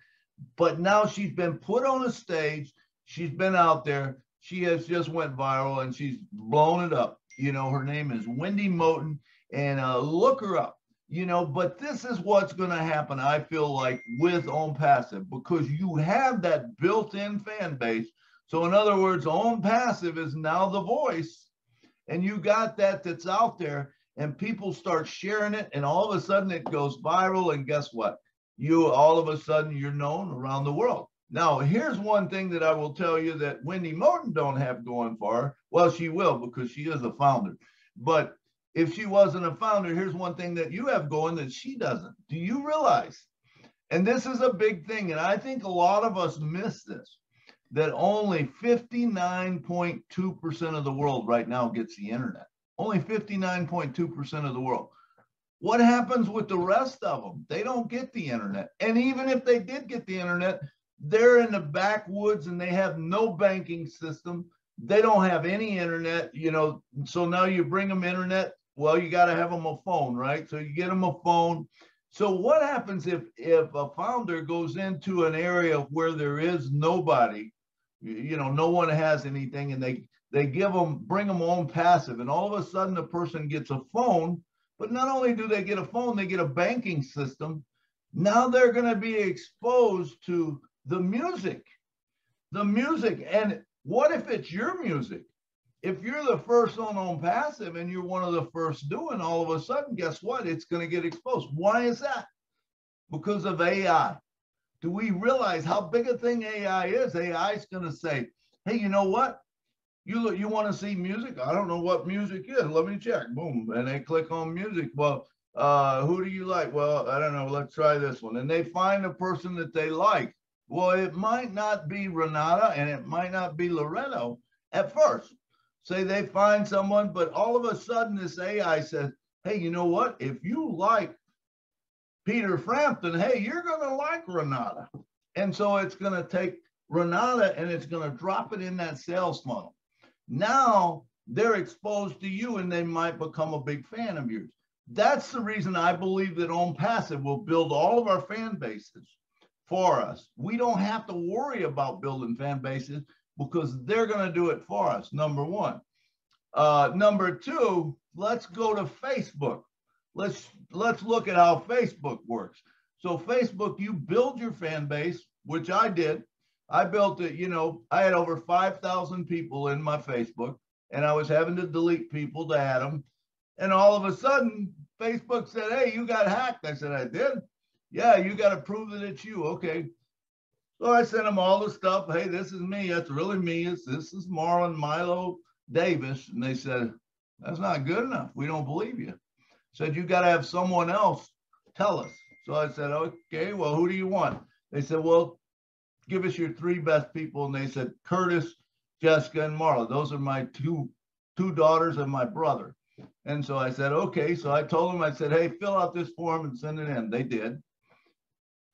but now she's been put on a stage. She's been out there. She has just went viral and she's blown it up. You know, her name is Wendy Moten, and look her up. You know, but this is what's going to happen, I feel like, with OnPassive, because you have that built-in fan base. So in other words, OnPassive is now The Voice, and you got that's out there. And people start sharing it, and all of a sudden it goes viral. And guess what? All of a sudden you're known around the world. Now, here's one thing that I will tell you that Wendy Moten don't have going for her. Well, she will, because she is a founder. But if she wasn't a founder, here's one thing that you have going that she doesn't. Do you realize? And this is a big thing, and I think a lot of us miss this, that only 59.2% of the world right now gets the internet. Only 59.2% of the world. What happens with the rest of them? They don't get the internet. And even if they did get the internet, they're in the backwoods and they have no banking system. They don't have any internet, you know. So now you bring them internet. Well, you got to have them a phone, right? So you get them a phone. So what happens if a founder goes into an area where there is nobody, you know, no one has anything, and they bring them OnPassive, and all of a sudden the person gets a phone, but not only do they get a phone, they get a banking system. Now they're going to be exposed to the music. And what if it's your music? if you're the first on passive and you're one of the first doing, all of a sudden, guess what? It's going to get exposed. Why is that? Because of AI. Do we realize how big a thing AI is? AI is going to say, hey, you know what? You want to see music? I don't know what music is. Let me check. Boom. And they click on music. Well, who do you like? Well, I don't know. Let's try this one. And they find a person that they like. Well, it might not be Renata and it might not be Loretto at first. Say they find someone, but all of a sudden this AI says, hey, you know what? If you like Peter Frampton, hey, you're going to like Renata. And so it's going to take Renata and it's going to drop it in that sales funnel. Now they're exposed to you and they might become a big fan of yours. That's the reason I believe that OwnPassive will build all of our fan bases for us. We don't have to worry about building fan bases because they're going to do it for us, number one. Number two, let's go to Facebook. Let's look at how Facebook works. So Facebook, you build your fan base, which I did. I built it, you know, I had over 5,000 people in my Facebook and I was having to delete people to add them. And all of a sudden, Facebook said, hey, you got hacked. I said, I did? Yeah, you got to prove that it's you. Okay. So I sent them all the stuff. Hey, this is me. That's really me. This is Marlon Milo Davis. And they said, that's not good enough. We don't believe you. Said, you got to have someone else tell us. So I said, okay, well, who do you want? They said, well, give us your 3 best people. And they said, Curtis, Jessica, and Marla. Those are my two daughters and my brother. And so I said, okay. So I told them, I said, hey, fill out this form and send it in. They did.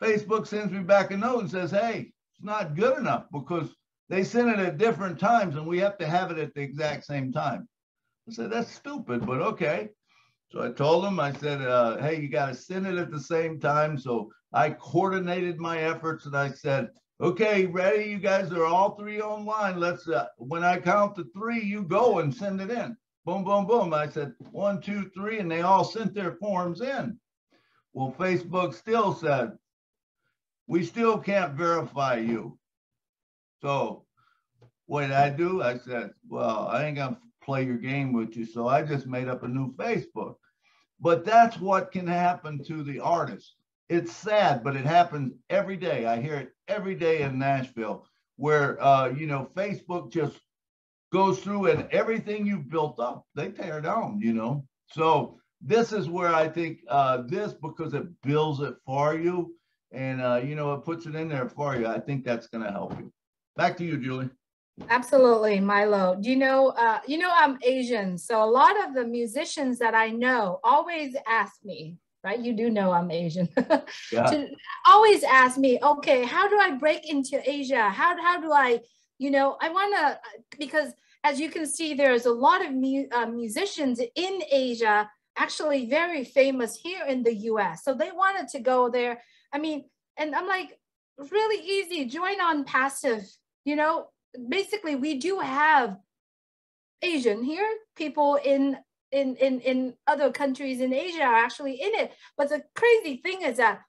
Facebook sends me back a note and says, hey, it's not good enough because they send it at different times and we have to have it at the exact same time. I said, that's stupid, but okay. So I told them, I said, hey, you got to send it at the same time. So I coordinated my efforts and I said, okay, ready? You guys are all 3 online. Let's, when I count to 3, you go and send it in. Boom, boom, boom. I said, 1, 2, 3, and they all sent their forms in. Well, Facebook still said, we still can't verify you. So what did I do? I said, well, I ain't gonna play your game with you. So I just made up a new Facebook. But that's what can happen to the artist. It's sad, but it happens every day. I hear it every day in Nashville where, you know, Facebook just goes through and everything you've built up, they tear down, you know. So this is where I think this, because it builds it for you and, you know, it puts it in there for you. I think that's going to help you. Back to you, Julie. Absolutely, Milo. You know I'm Asian, so a lot of the musicians that I know always ask me, right? You do know I'm Asian. Yeah. To always ask me, okay, how do I break into Asia? How do I, you know, I want to, because as you can see, there's a lot of musicians in Asia, actually very famous here in the US. So they wanted to go there. I mean, and I'm like, really easy, join OwnPassive, you know. Basically, we do have Asian here, people in other countries in Asia are actually in it. But the crazy thing is that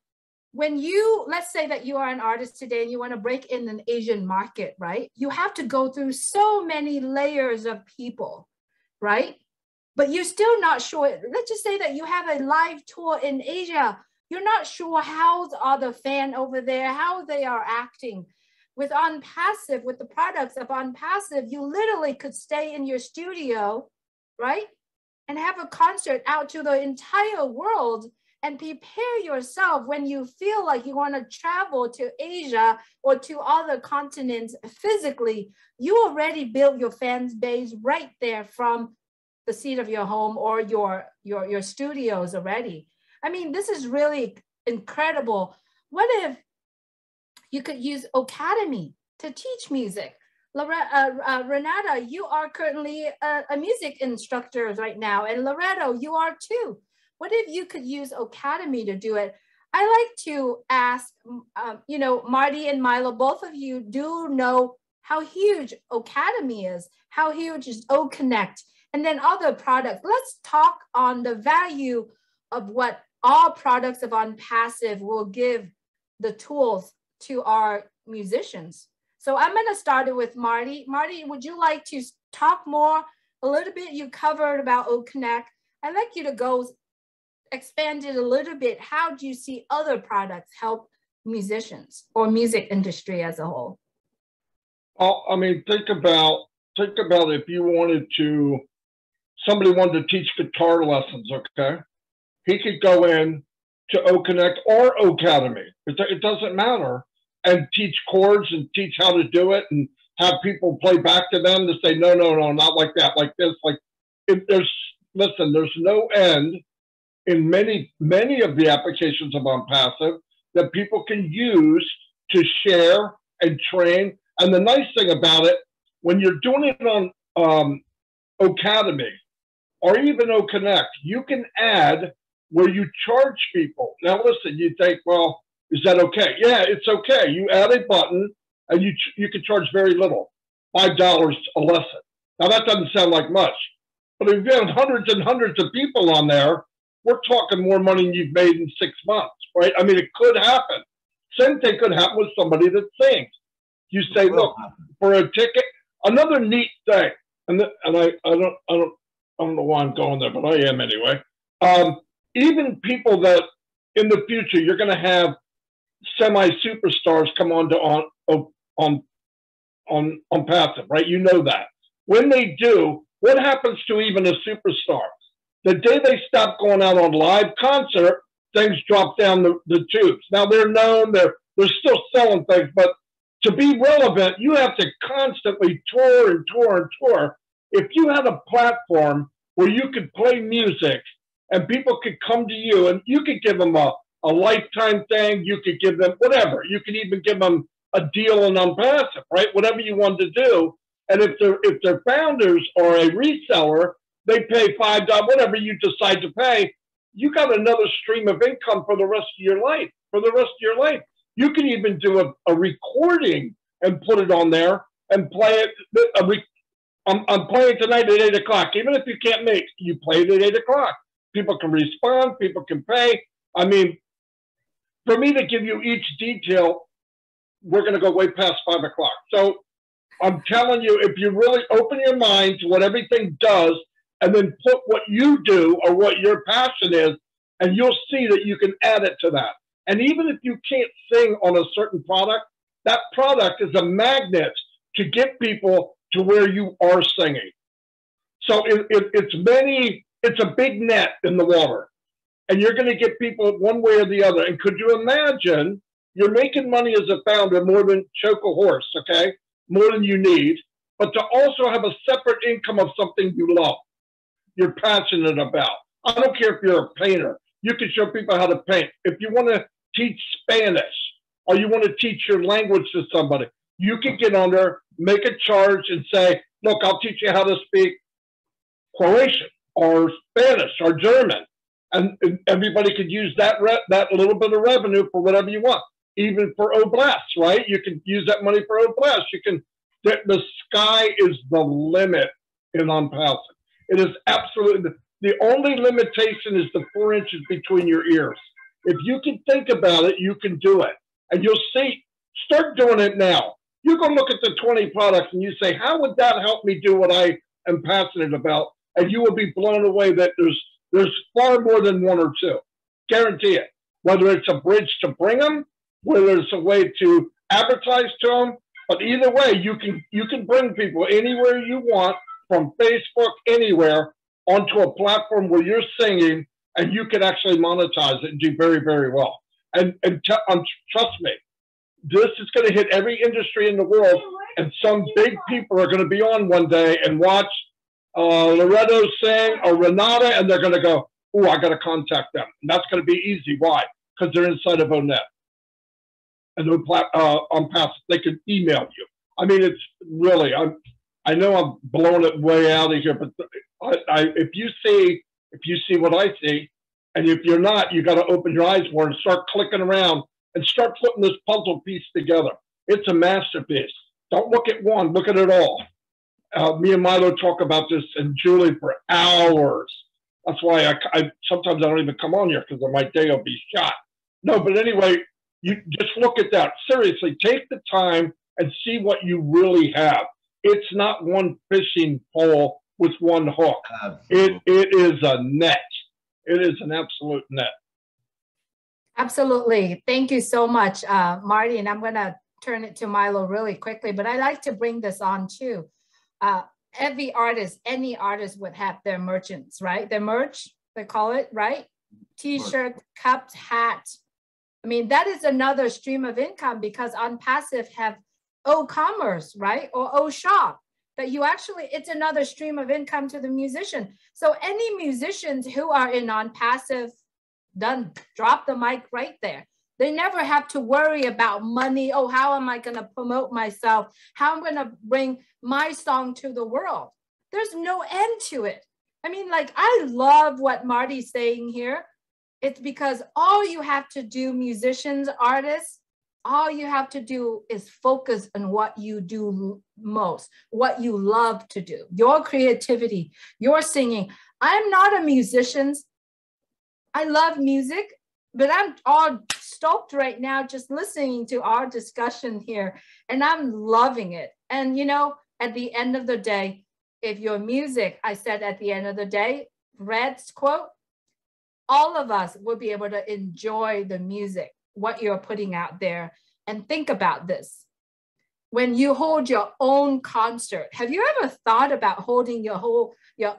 when you, let's say that you are an artist today and you want to break in an Asian market, right? You have to go through so many layers of people, right? But you're still not sure. Let's just say that you have a live tour in Asia. You're not sure how are the fan over there, how they are acting. With OwnPassive, with the products of OwnPassive, you literally could stay in your studio, right? And have a concert out to the entire world and prepare yourself when you feel like you want to travel to Asia or to other continents physically. You already built your fan base right there from the seat of your home or your studios already. I mean, this is really incredible. What if you could use Ocademy to teach music? Renata, you are currently a music instructor right now, and Loretto, you are too. What if you could use Ocademy to do it? I like to ask, you know, Marty and Milo, both of you do know how huge Ocademy is, how huge is OConnect, and then other products. Let's talk on the value of what all products of OwnPassive will give the tools to our musicians. So I'm going to start it with Marty. Marty, would you like to talk more a little bit? You covered about OConnect. I'd like you to go expand it a little bit. How do you see other products help musicians or music industry as a whole? Oh, I mean, think about if you wanted to, somebody wanted to teach guitar lessons, okay? He could go in to OConnect or Ocademy. It doesn't matter, and teach chords and teach how to do it, and have people play back to them to say, no, not like that, like this, like there's no end in many of the applications of OnPassive that people can use to share and train. And the nice thing about it, when you're doing it on Ocademy or even OConnect, you can add where you charge people. Now listen, you think, well, is that okay? Yeah, it's okay. You add a button and you can charge very little, $5 a lesson. Now that doesn't sound like much, but if you have hundreds and hundreds of people on there, we're talking more money than you've made in 6 months, right? I mean, it could happen. Same thing could happen with somebody that sings. You say, look, for a ticket. Another neat thing, and I don't know why I'm going there, but I am anyway. Even people that in the future you're going to have semi-superstars come on OnPassive, right? You know that. When they do, what happens to even a superstar? The day they stop going out on live concert, things drop down the tubes. Now they're known, they're still selling things, but to be relevant, you have to constantly tour and tour and tour. If you had a platform where you could play music and people could come to you and you could give them a lifetime thing, you could give them whatever. You could even give them a deal on OnPassive, right? Whatever you wanted to do. And if their founders are a reseller, they pay $5, whatever you decide to pay, you got another stream of income for the rest of your life, You can even do a recording and put it on there and play it. I'm playing tonight at 8 o'clock. Even if you can't make, you play it at 8 o'clock. People can respond, people can pay. I mean, for me to give you each detail, we're going to go way past 5 o'clock. So I'm telling you, if you really open your mind to what everything does and then put what you do or what your passion is, and you'll see that you can add it to that. And even if you can't sing on a certain product, that product is a magnet to get people to where you are singing. So it's a big net in the water, and you're going to get people one way or the other. And could you imagine you're making money as a founder more than choke a horse, okay? More than you need, but to also have a separate income of something you love, you're passionate about. I don't care if you're a painter. You can show people how to paint. If you want to teach Spanish or you want to teach your language to somebody, you can get on there, make a charge and say, look, I'll teach you how to speak Croatian or Spanish or German. And everybody could use that little bit of revenue for whatever you want. Even for Oblast, right? You can use that money for Oblast. The sky is the limit in OnPassive. It is absolutely, the only limitation is the 4 inches between your ears. If you can think about it, you can do it. And you'll see, start doing it now. You go look at the 20 products and you say, how would that help me do what I am passionate about? And you will be blown away that there's far more than one or two. Guarantee it. Whether it's a bridge to bring them, whether it's a way to advertise to them, but either way, you can bring people anywhere you want, from Facebook, anywhere, onto a platform where you're singing, and you can actually monetize it and do very, very well. And trust me, this is going to hit every industry in the world, and some big people are going to be on one day and watch Loretto sing or Renata, and they're going to go, oh, I got to contact them. And that's going to be easy. Why? Because they're inside of ONET. And OnPassive, they can email you. I mean, it's really, I know I'm blowing it way out of here, but if you see what I see, and if you're not, you got to open your eyes more and start clicking around and start putting this puzzle piece together. It's a masterpiece. Don't look at one, look at it all. Me and Milo talk about this and Julie for hours. That's why I sometimes I don't even come on here because my day will be shot. No, but anyway, you just look at that. Seriously, take the time and see what you really have. it's not one fishing pole with one hook. Absolutely. It is a net. It is an absolute net. Absolutely. Thank you so much, Marty. And I'm going to turn it to Milo really quickly, but I like to bring this on too. Every artist, any artist would have their merchants, right? Their merch, they call it, right? T-shirt, cups, hats. I mean, that is another stream of income because OnPassive have O-commerce, right? Or O-shop that you actually, it's another stream of income to the musician. So any musicians who are in OnPassive, done, drop the mic right there. They never have to worry about money. Oh, how am I going to promote myself? How am I going to bring my song to the world? There's no end to it. I mean, like, I love what Marty's saying here. It's because all you have to do, musicians, artists, all you have to do is focus on what you do most, what you love to do, your creativity, your singing. I'm not a musician. I love music, but I'm all stoked right now just listening to our discussion here, and I'm loving it. And, you know, at the end of the day, if your music, I said at the end of the day, Red's quote, all of us will be able to enjoy the music, what you're putting out there. And think about this. When you hold your own concert, have you ever thought about holding your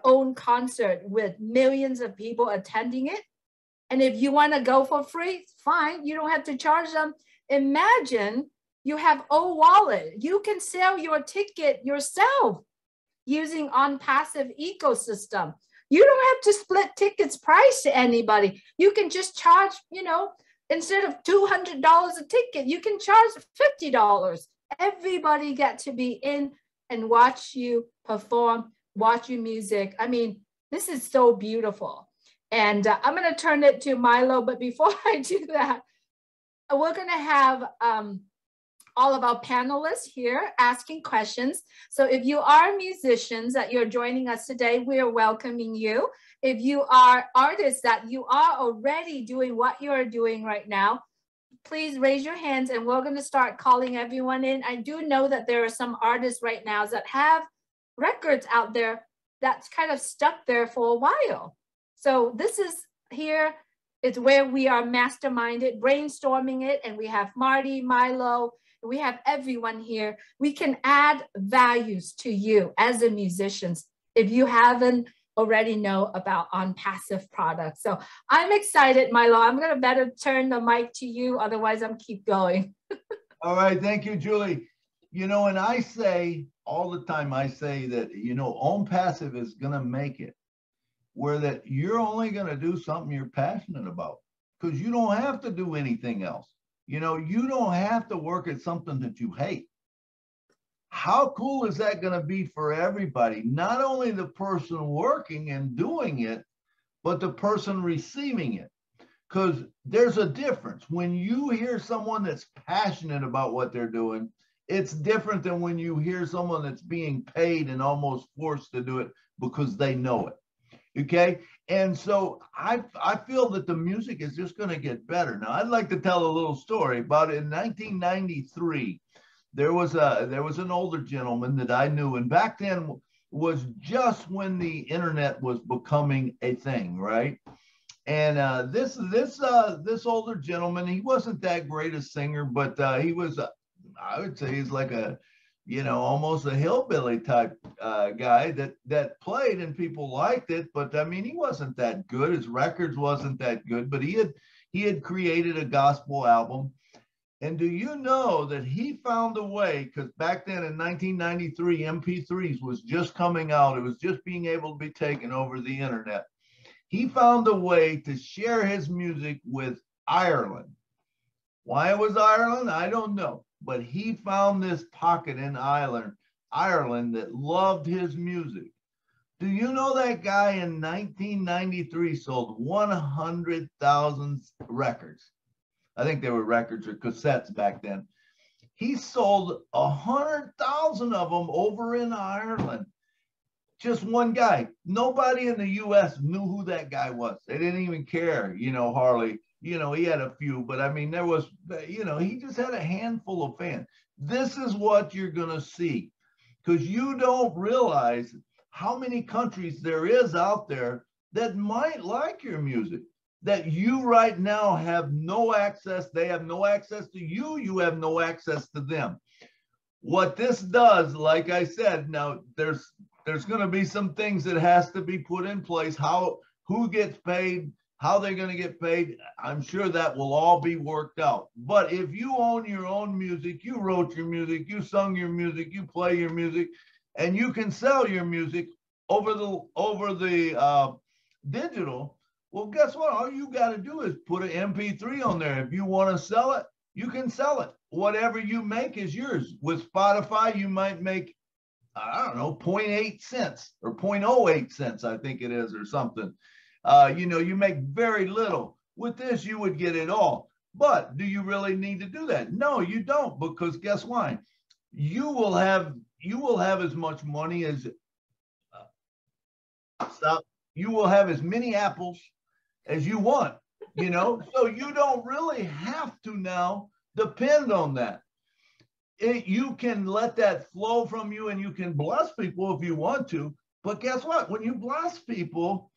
own concert with millions of people attending it? And if you want to go for free, fine, you don't have to charge them. Imagine you have O-Wallet. You can sell your ticket yourself using OnPassive ecosystem. You don't have to split tickets price to anybody. You can just charge, you know, instead of $200 a ticket, you can charge $50. Everybody get to be in and watch you perform, watch your music. I mean, this is so beautiful. And I'm going to turn it to Milo. But before I do that, we're going to have all of our panelists here asking questions. So if you are musicians that you're joining us today, we are welcoming you. If you are artists that you are already doing what you're doing right now, please raise your hands and we're going to start calling everyone in. I do know that there are some artists right now that have records out there that's kind of stuck there for a while. So this is here, it's where we are masterminded, brainstorming it, and we have Marty, Milo, we have everyone here. We can add values to you as a musicians if you haven't already know about OnPassive products. So I'm excited, Milo. I'm gonna better turn the mic to you, otherwise I'm keep going. All right, thank you, Julie. You know, and I say all the time, I say that, you know, OnPassive is gonna make it where that you're only gonna do something you're passionate about because you don't have to do anything else. You know, you don't have to work at something that you hate. How cool is that going to be for everybody? Not only the person working and doing it, but the person receiving it. Because there's a difference. When you hear someone that's passionate about what they're doing, it's different than when you hear someone that's being paid and almost forced to do it because they know it. Okay. And so I feel that the music is just going to get better. Now, I'd like to tell a little story about it. In 1993, there was an older gentleman that I knew, and back then was just when the internet was becoming a thing, right? And this older gentleman, he wasn't that great a singer, but he was, I would say, he's like a, you know, almost a hillbilly type guy that played and people liked it. But I mean, he wasn't that good. His records wasn't that good, but he had created a gospel album. And do you know that he found a way, because back then in 1993, MP3s was just coming out. It was just being able to be taken over the internet. He found a way to share his music with Ireland. Why it was Ireland, I don't know. But he found this pocket in Ireland that loved his music. Do you know that guy in 1993 sold 100,000 records? I think they were records or cassettes back then. He sold 100,000 of them over in Ireland. Just one guy. Nobody in the U.S. knew who that guy was. They didn't even care, you know, hardly. You know, he had a few, but I mean, there was, you know, he just had a handful of fans. This is what you're going to see. because you don't realize how many countries there is out there that might like your music, that you right now have no access. They have no access to you. You have no access to them. What this does, like I said, now there's going to be some things that has to be put in place. Who gets paid, how they're going to get paid. I'm sure that will all be worked out. But if you own your own music, you wrote your music, you sung your music, you play your music, and you can sell your music over the digital, well, guess what? All you got to do is put an MP3 on there. If you want to sell it, you can sell it. Whatever you make is yours. With Spotify, you might make, I don't know, 0.8 cents or 0.08 cents, I think it is, or something. You make very little. With this, you would get it all. But do you really need to do that? No, you don't, because guess why? You will have as much money as you will have as many apples as you want, so you don't really have to now depend on that. You can let that flow from you, and you can bless people if you want to. But guess what? When you bless people,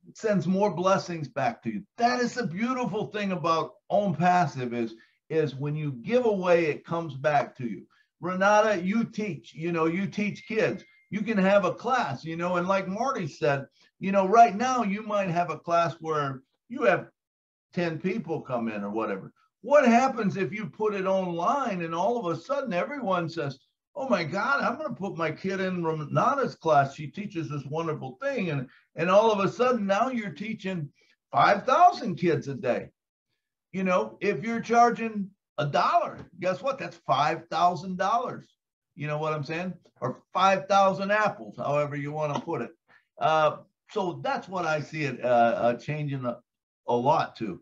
it sends more blessings back to you. That is the beautiful thing about Own Passive is when you give away, it comes back to you. Renata, you teach kids. You can have a class, and like Marty said, right now you might have a class where you have 10 people come in or whatever. What happens if you put it online and all of a sudden everyone says, oh my God, I'm going to put my kid in Renata's class. She teaches this wonderful thing. And all of a sudden now you're teaching 5,000 kids a day. If you're charging $1, guess what? That's $5,000. You know what I'm saying? Or 5,000 apples, however you want to put it. So that's what I see it changing a lot too.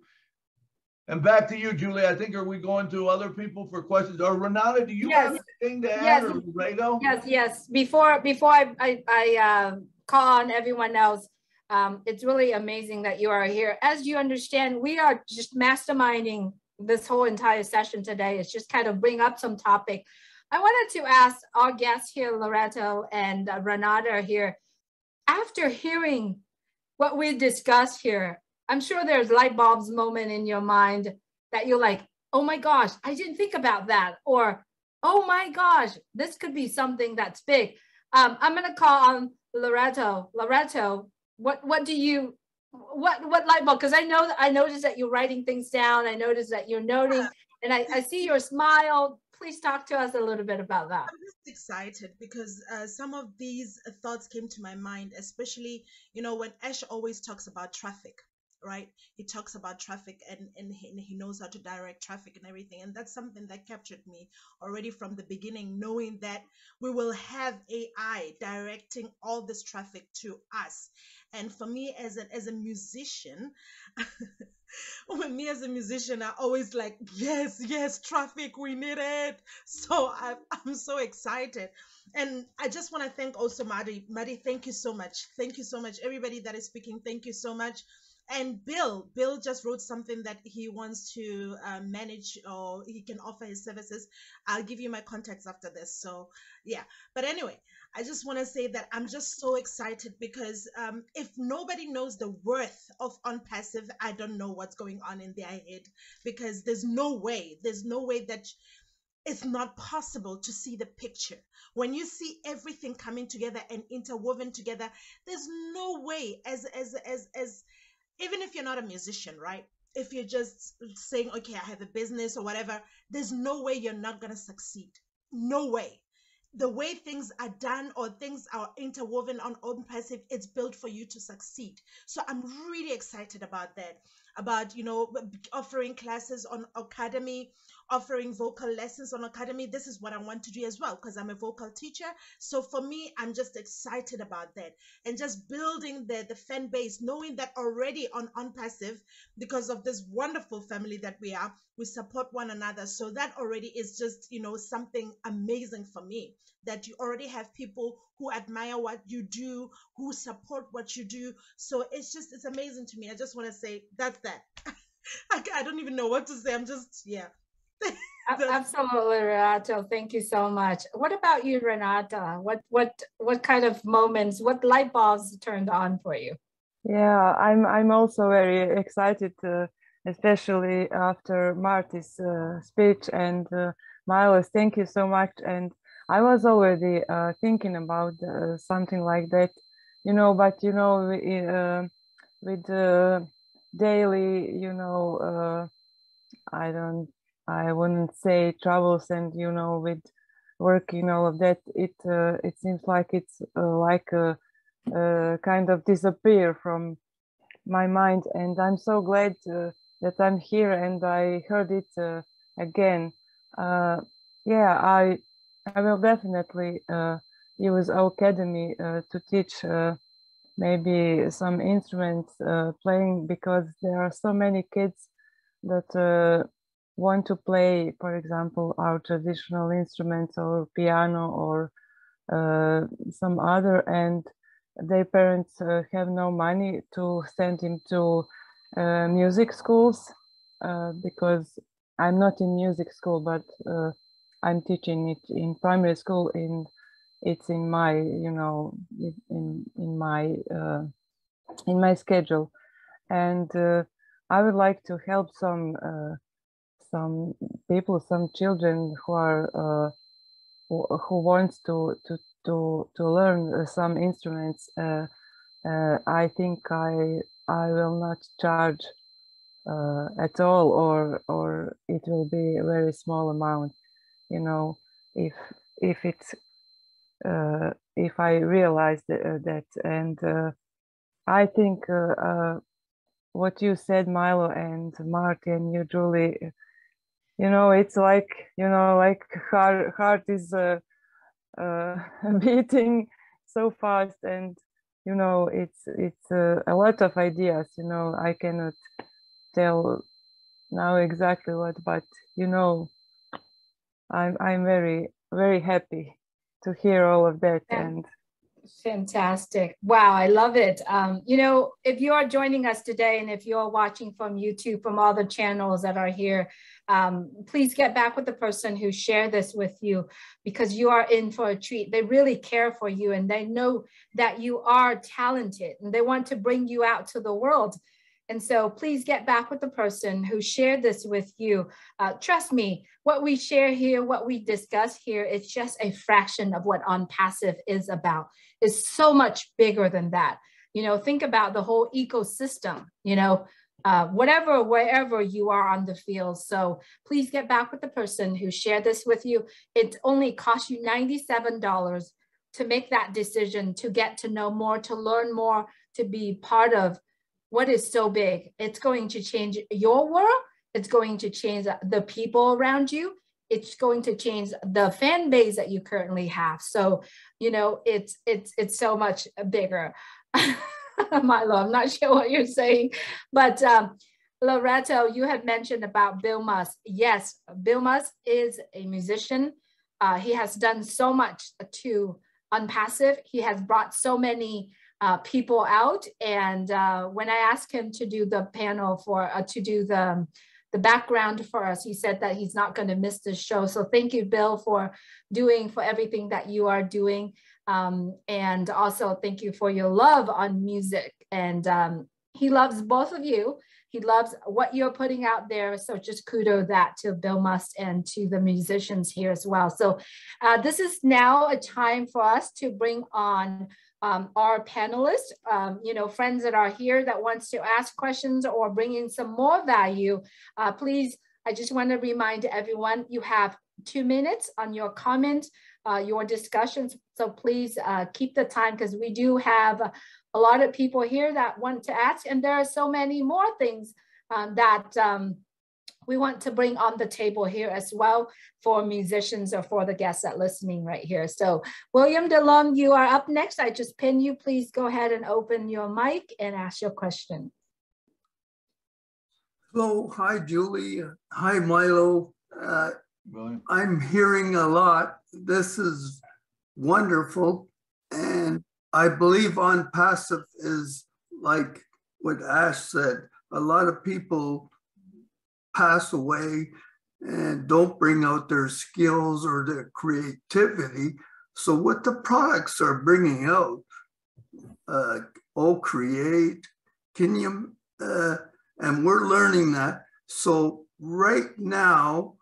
And back to you, Julie. I think, are we going to other people for questions? Or Renata, do you have anything to add? Or Rado? Yes. Before I call on everyone else, it's really amazing that you are here. As you understand, we are just masterminding this whole entire session today. It's just kind of bring up some topic. I wanted to ask our guests here, Loretto and Renata here, after hearing what we discussed here, I'm sure there's light bulbs moment in your mind that you're like, oh my gosh, I didn't think about that. Or, oh my gosh, this could be something that's big. I'm going to call on Loretto. Loretto, what light bulb? Because I noticed that you're writing things down. I noticed that you're noting, and I see your smile. Please talk to us a little bit about that. I'm just excited because some of these thoughts came to my mind, especially, when Ash always talks about traffic. Right, he talks about traffic and he knows how to direct traffic and everything, and that's something that captured me already from the beginning, knowing that we will have AI directing all this traffic to us. And for me as a musician, I always like, yes, traffic, we need it. So I'm so excited. And I just want to thank also Maddie, thank you so much. Everybody that is speaking, thank you so much. And Bill just wrote something that he wants to manage, or he can offer his services. I'll give you my contacts after this. So yeah, but anyway, I just want to say that I'm just so excited because if nobody knows the worth of On Passive, I don't know what's going on in their head, because there's no way that it's not possible to see the picture. When you see everything coming together and interwoven together, there's no way as even if you're not a musician, right? If you're just saying, okay, I have a business or whatever, there's no way you're not going to succeed. No way. The way things are done or things are interwoven on On Passive, it's built for you to succeed. So I'm really excited about that, about, offering classes on Academy, offering vocal lessons on Academy. This is what I want to do as well, because I'm a vocal teacher. So for me, I'm just excited about that, and just building the fan base, knowing that already on Passive, because of this wonderful family that we are, we support one another. So that already is just, something amazing for me, that you already have people who admire what you do, who support what you do. So it's amazing to me. I just want to say that's that. I don't even know what to say. I'm just, yeah. Absolutely, Renato. Thank you so much. What about you, Renata? What kind of moments, what light bulbs turned on for you? Yeah, I'm also very excited, especially after Marty's speech, and Milos, thank you so much. And I was already thinking about something like that, you know, but you know, with daily, you know, I wouldn't say troubles, and you know, with working all of that, it seems like it's like a kind of disappear from my mind. And I'm so glad that I'm here and I heard it again. Yeah, I will definitely use our academy to teach maybe some instruments playing, because there are so many kids that want to play, for example, our traditional instruments or piano or some other, and their parents have no money to send him to music schools, because I'm not in music school, but I'm teaching it in primary school. It's in my, you know, in my schedule, and I would like to help some people, some children who are who wants to learn some instruments. I think I will not charge at all, or it will be a very small amount. You know, if it's if I realize that, and I think what you said, Milo and Martin, you Julie, you know, it's like, you know, like heart is beating so fast, and you know, it's a lot of ideas. You know, I cannot tell now exactly what, but you know, I'm very happy to hear all of that. And fantastic. Wow, I love it. You know, if you are joining us today, and if you're watching from YouTube, from all the channels that are here, please get back with the person who shared this with you, because you are in for a treat. They really care for you, and they know that you are talented, and they want to bring you out to the world. And so please get back with the person who shared this with you. Trust me, what we share here, what we discuss here, it's just a fraction of what OnPassive is about. It's so much bigger than that. You know, think about the whole ecosystem, you know, wherever you are on the field. So please get back with the person who shared this with you. It only costs you $97 to make that decision, to get to know more, to learn more, to be part of what is so big. It's going to change your world. It's going to change the people around you. It's going to change the fan base that you currently have. So, you know, it's so much bigger. Milo, I'm not sure what you're saying, but Loretto, you had mentioned about Bill Musk. Yes, Bill Musk is a musician. He has done so much to OnPassive. He has brought so many people out. And when I asked him to do the panel for, to do the background for us, he said that he's not going to miss this show. So thank you, Bill, for everything that you are doing. And also thank you for your love on music. And he loves both of you. He loves what you're putting out there. So just kudos that to Bill Musk and to the musicians here as well. So this is now a time for us to bring on our panelists, you know, friends that are here that wants to ask questions or bring in some more value. Please, I just want to remind everyone, you have 2 minutes on your comment, your discussions. So please keep the time, because we do have a lot of people here that want to ask, and there are so many more things that we want to bring on the table here as well for musicians or for the guests that are listening right here. So William DeLong, you are up next. I just pinned you. Please go ahead and open your mic and ask your question. Hello, hi Julie, hi Milo. I'm hearing a lot. This is wonderful. And I believe OnPassive is like what Ash said. A lot of people pass away and don't bring out their skills or their creativity. So what the products are bringing out, Create, Kinium, and we're learning that. So right now,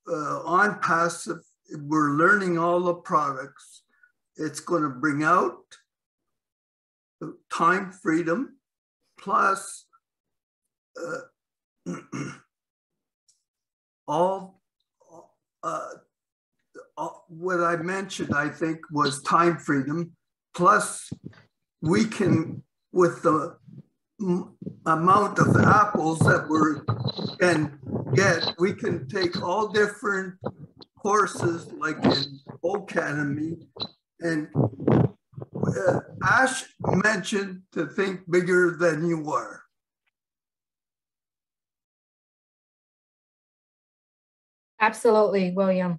on Passive, we're learning all the products. It's going to bring out time freedom, plus all what I mentioned, I think, was time freedom. Plus, we can, with the amount of apples that we can get, we can take all different courses, like in Academy. And Ash mentioned to think bigger than you are. Absolutely, William.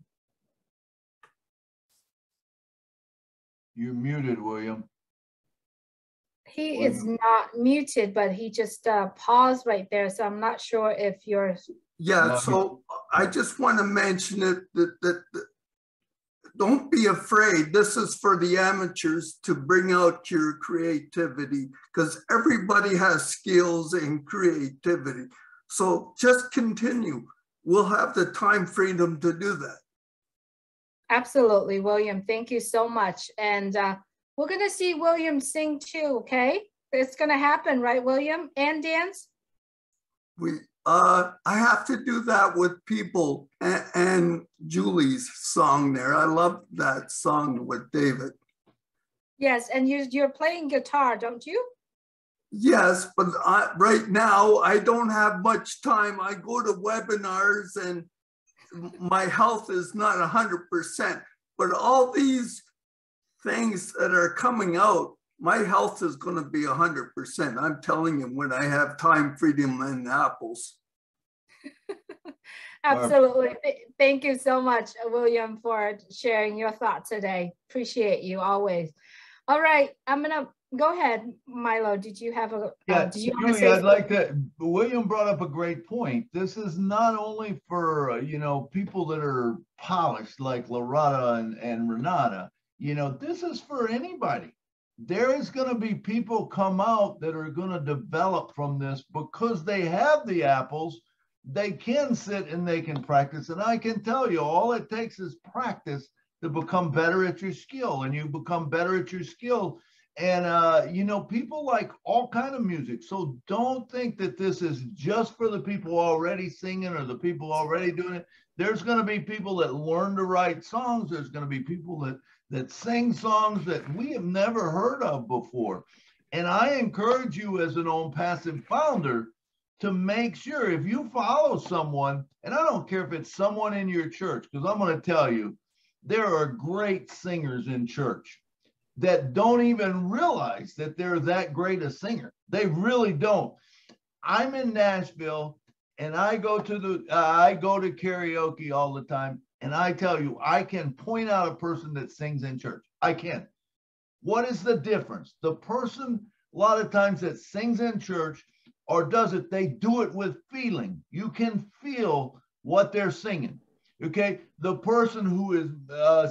You're muted, William. He is not muted, but he just paused right there. So I'm not sure if you're. Yeah, so I just want to mention it that don't be afraid. This is for the amateurs to bring out your creativity, because everybody has skills and creativity. So just continue. We'll have the time freedom to do that. Absolutely, William. Thank you so much. And we're going to see William sing too, okay? It's going to happen, right, William? And dance? I have to do that with people, and Julie's song there. I love that song with David. Yes, and you're playing guitar, don't you? Yes, but right now I don't have much time. I go to webinars and my health is not 100%, but all these things that are coming out, my health is going to be 100%. I'm telling you, when I have time freedom and apples. Absolutely. Thank you so much, William, for sharing your thoughts today. Appreciate you always. All right, I'm going to go ahead. Milo, did you have a, yeah, did you Julie, I'd like to, William brought up a great point. This is not only for, you know, people that are polished like Loretta and Renata, you know, this is for anybody. There is going to be people come out that are going to develop from this because they have the apples. They can sit and they can practice. And I can tell you, all it takes is practice to become better at your skill, and you become better at your skill. And, you know, people like all kind of music. So don't think that this is just for the people already singing or the people already doing it. There's going to be people that learn to write songs. There's going to be people that sing songs that we have never heard of before. And I encourage you as an On Passive founder to make sure, if you follow someone, and I don't care if it's someone in your church, because I'm going to tell you, there are great singers in church that don't even realize that they're that great a singer. They really don't. I'm in Nashville and I go to karaoke all the time. And I tell you, I can point out a person that sings in church. I can. What is the difference? The person, a lot of times, that sings in church or does it, they do it with feeling. You can feel what they're singing. Okay. The person who is,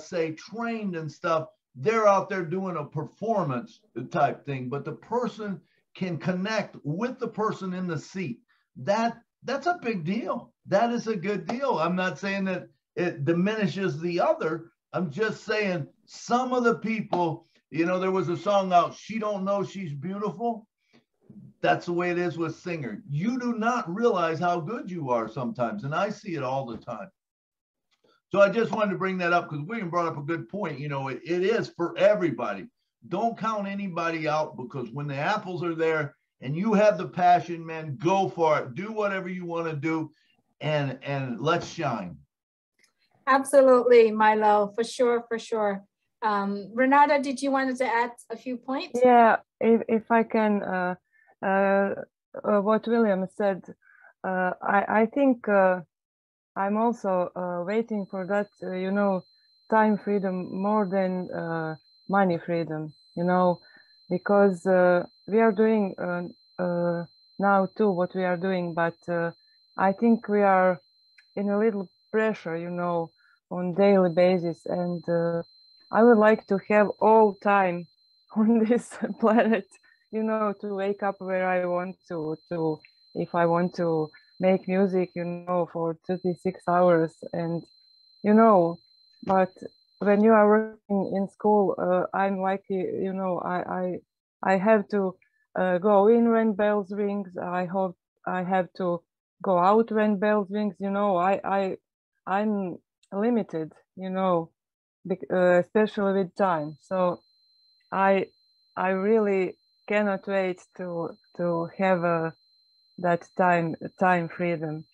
say, trained and stuff, they're out there doing a performance type thing, but the person can connect with the person in the seat. That's a big deal. That is a good deal. I'm not saying that it diminishes the other. I'm just saying some of the people, you know, there was a song out, She Don't Know She's Beautiful. That's the way it is with singer. You do not realize how good you are sometimes, and I see it all the time. So I just wanted to bring that up because William brought up a good point. You know, it is for everybody. Don't count anybody out, because when the apples are there and you have the passion, man, go for it. Do whatever you want to do, and let's shine. Absolutely, Milo, for sure, for sure. Renata, did you want to add a few points? Yeah, if I can, what William said, I think I'm also waiting for that, you know, time freedom more than money freedom, you know, because we are doing now too what we are doing, but I think we are in a little pressure, you know, on daily basis. And I would like to have all time on this planet, you know, to wake up where I want to if I want to make music, you know, for 36 hours. And, you know, but when you are working in school, I'm like, you know, I have to go in when bells rings. I have to go out when bells rings. You know, I'm limited, you know, especially with time. So I really cannot wait to have that time freedom,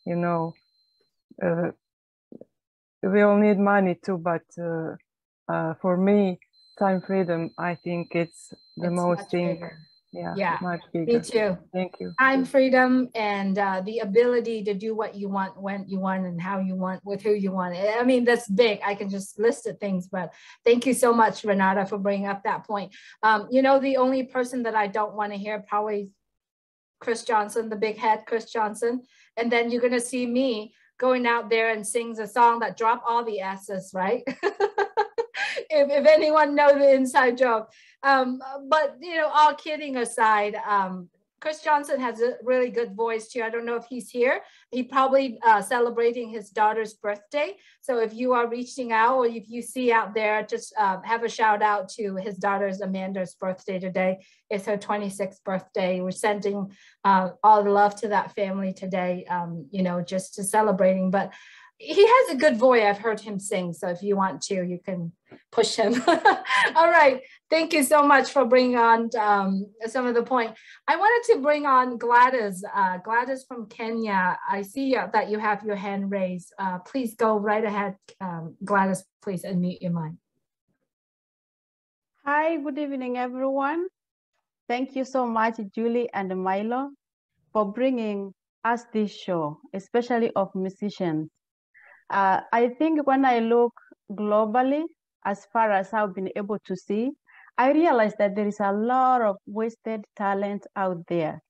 you know. We all need money too, but for me, time freedom, I think it's the most thing. Bigger. Yeah, Yeah, much bigger. me too. Thank you. Time freedom and the ability to do what you want, when you want, and how you want, with who you want. I mean, that's big. I can just list the things, but thank you so much, Renata, for bringing up that point. You know, the only person that I don't want to hear probably Chris Johnson, the big head, Chris Johnson. And then you're going to see me going out there and sings a song that drop all the S's, right? if anyone knows the inside joke. But, you know, all kidding aside, Chris Johnson has a really good voice too. I don't know if he's here. He probably celebrating his daughter's birthday. So if you are reaching out, or if you see out there, just have a shout out to his daughter's Amanda's birthday today. It's her 26th birthday. We're sending all the love to that family today, you know, just to celebrating. But he has a good voice. I've heard him sing. So if you want to, you can push him. All right. Thank you so much for bringing on some of the point. I wanted to bring on Gladys. Gladys from Kenya. I see that you have your hand raised. Please go right ahead. Gladys, please unmute your mic. Hi, good evening, everyone. Thank you so much, Julie and Milo, for bringing us this show, especially of musicians. I think when I look globally, as far as I've been able to see, I realize that there is a lot of wasted talent out there.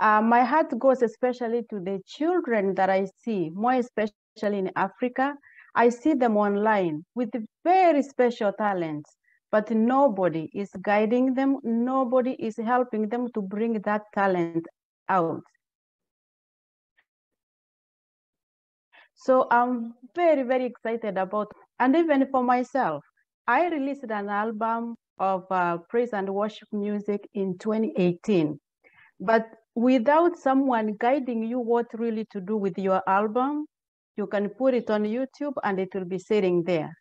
My heart goes especially to the children that I see, more especially in Africa. I see them online with very special talents, but nobody is guiding them. Nobody is helping them to bring that talent out. So I'm very, very excited about, and even for myself, I released an album of praise and worship music in 2018. But without someone guiding you what really to do with your album, you can put it on YouTube and it will be sitting there.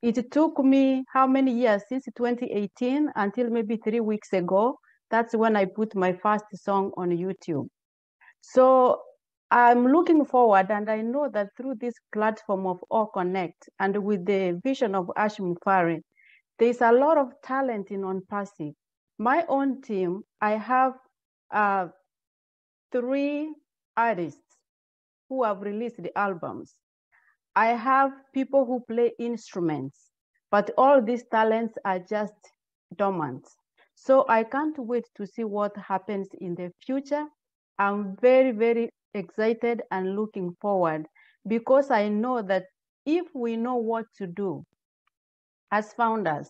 It took me how many years since 2018 until maybe 3 weeks ago. That's when I put my first song on YouTube. So I'm looking forward, and I know that through this platform of All Connect and with the vision of Ash Mufari, there's a lot of talent in OnPassive. My own team, I have 3 artists who have released the albums. I have people who play instruments, but all these talents are just dormant. So I can't wait to see what happens in the future. I'm very, very excited and looking forward, because I know that if we know what to do as founders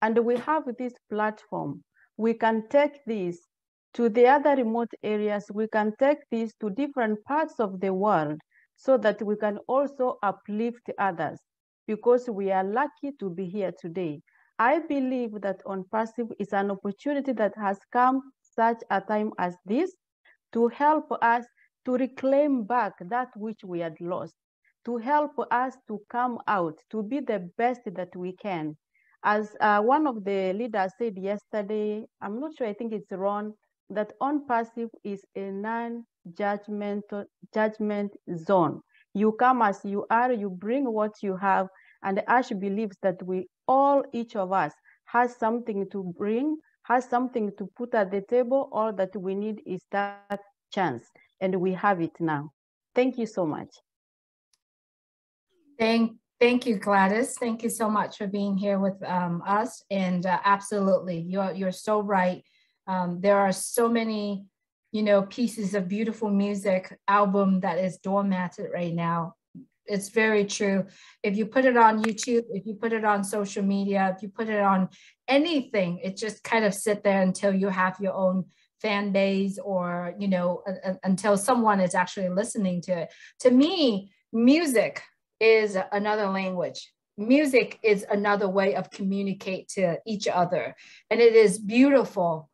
and we have this platform, we can take this to the other remote areas, we can take this to different parts of the world so that we can also uplift others, because we are lucky to be here today. I believe that OnPassive is an opportunity that has come such a time as this to help us to reclaim back that which we had lost, to help us to come out, to be the best that we can. As one of the leaders said yesterday, I'm not sure, I think it's Ron, that OnPassive is a non-judgment zone. You come as you are, you bring what you have, and Ash believes that we all, each of us, has something to bring, has something to put at the table. All that we need is that chance, and we have it now. Thank you so much. Thank you, Gladys. Thank you so much for being here with us. And absolutely, you're so right. There are so many you know, pieces of beautiful music album that is doormatted right now. It's very true. If you put it on YouTube, if you put it on social media, if you put it on anything, it just kind of sit there until you have your own fan base, or, you know, until someone is actually listening to it. To me, music is another language. Music is another way of communicate to each other. And it is beautiful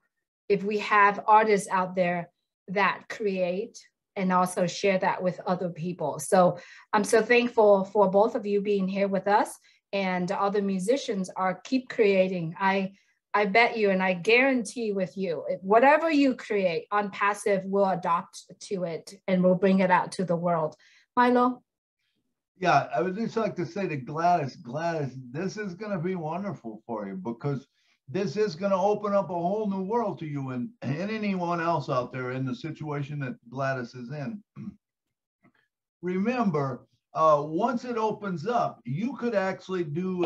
if we have artists out there that create and also share that with other people. So I'm so thankful for both of you being here with us, and other musicians are keep creating. I bet you, and I guarantee with you, whatever you create, OnPassive will adopt to it and will bring it out to the world. Milo? Yeah, I would just like to say to Gladys, this is going to be wonderful for you, because this is going to open up a whole new world to you and anyone else out there in the situation that Gladys is in. Remember, once it opens up, you could actually do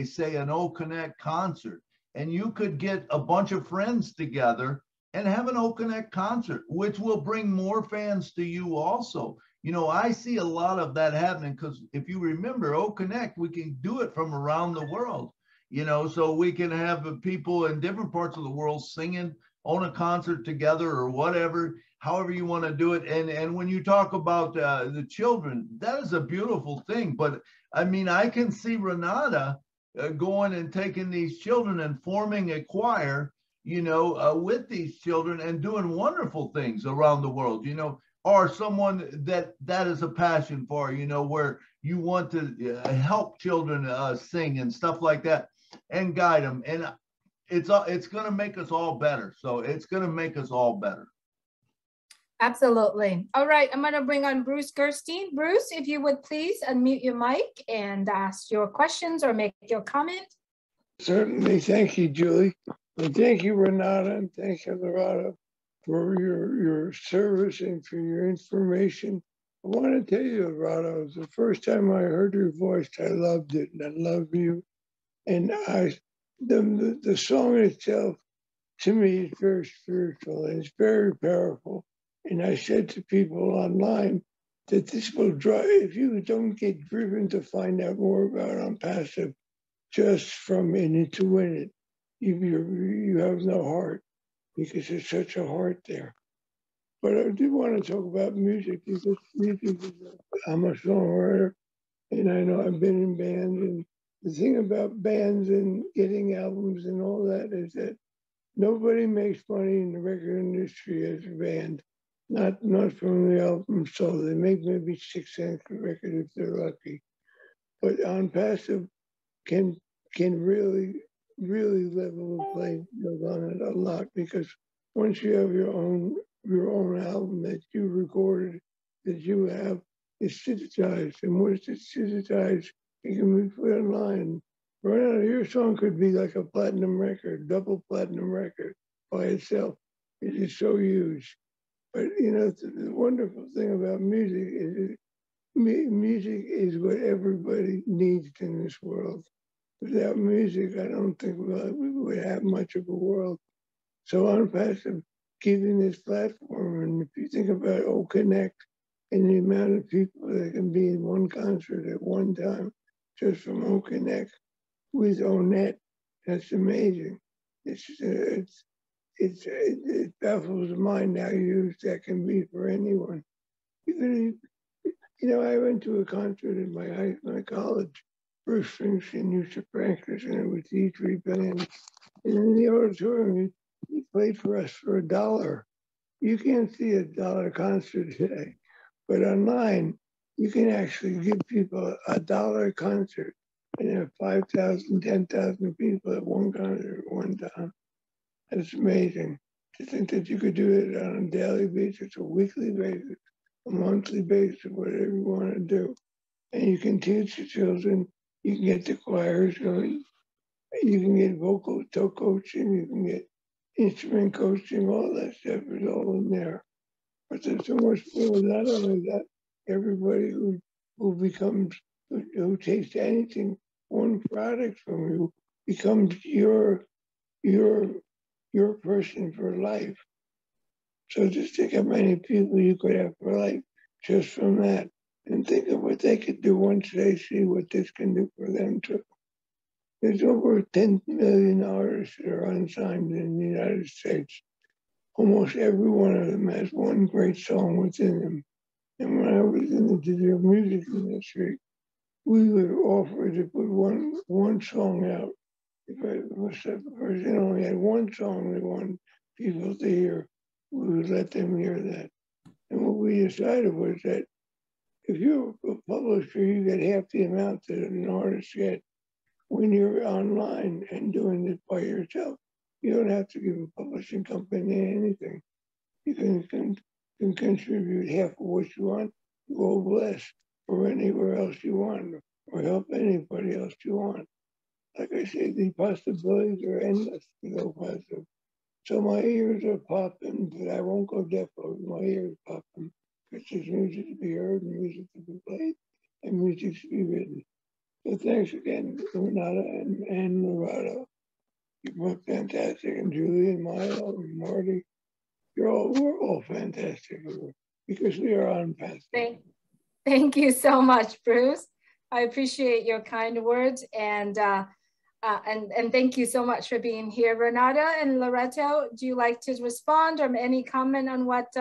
say an O Connect concert, and you could get a bunch of friends together and have an O Connect concert, which will bring more fans to you also. You know, I see a lot of that happening, because if you remember O Connect, we can do it from around the world. You know, so we can have people in different parts of the world singing on a concert together, or whatever, however you want to do it. And when you talk about the children, that is a beautiful thing. But I mean, I can see Renata going and taking these children and forming a choir, you know, with these children and doing wonderful things around the world, you know, or someone that is a passion for, you know, where you want to help children sing and stuff like that, and guide them. And it's going to make us all better. So it's going to make us all better. Absolutely. All right, I'm going to bring on Bruce Gerstein. Bruce, if you would please unmute your mic and ask your questions or make your comment. Certainly. Thank you, Julie. And thank you, Renata, and thank you, Loretta, for your service and for your information. I want to tell you, Loretta, it was the first time I heard your voice. I loved it, and I love you. And the song itself, to me, is very spiritual and it's very powerful. And I said to people online that this will drive, if you don't get driven to find out more about OnPassive just from In It to Win It, you have no heart, because there's such a heart there. But I do want to talk about music, because music is, I'm a songwriter, and I know I've been in bands, and the thing about bands and getting albums and all that is that nobody makes money in the record industry as a band, not from the album sold. They make maybe 6 cents a record if they're lucky. But OnPassive can really level the playing field on it a lot, because once you have your own album that you recorded, that you have, it's digitized, and once it's digitized, it can be put online. Right now, your song could be like a platinum record, double platinum record by itself. It is so huge. But you know, the wonderful thing about music is music is what everybody needs in this world. Without music, I don't think we would have much of a world. So OnPassive giving this platform, and if you think about O Connect and the amount of people that can be in one concert at one time, just from O Connect with O-Net, that's amazing. It baffles the mind how huge that can be for anyone. Even if, you know, I went to a concert in my college. Bruce Springsteen used to practice, and it was E3 bands. And in the auditorium, he played for us for $1. You can't see a $1 concert today, but online, you can actually give people a $1 concert and have 5,000, 10,000 people at one concert at one time. That's amazing. To think that you could do it on a daily basis, a weekly basis, a monthly basis, whatever you want to do. And you can teach the children, you can get the choirs going, you can get vocal coaching, you can get instrument coaching, all that stuff is all in there. But there's so much more. Not only that, everybody who takes anything, one product from you, becomes your person for life. So just think how many people you could have for life just from that, and think of what they could do once they see what this can do for them too. There's over 10 million artists that are unsigned in the United States. Almost every one of them has one great song within them. And when I was in the digital music industry, we were offered to put one song out. If a person only had one song they wanted people to hear, we would let them hear that. And what we decided was that if you're a publisher, you get half the amount that an artist gets when you're online and doing it by yourself. You don't have to give a publishing company anything. You can contribute half of what you want, go bless, or anywhere else you want, or help anybody else you want. Like I said, the possibilities are endless to go positive. So my ears are popping, but I won't go deaf over my ears popping, because there's music to be heard, music to be played, and music to be written. So thanks again, Renata and Lorado. You both fantastic, and Julie and Milo and Marty. We're all fantastic because we are on path. Thank you so much, Bruce. I appreciate your kind words, and thank you so much for being here. Renata and Loretto, do you like to respond or any comment on what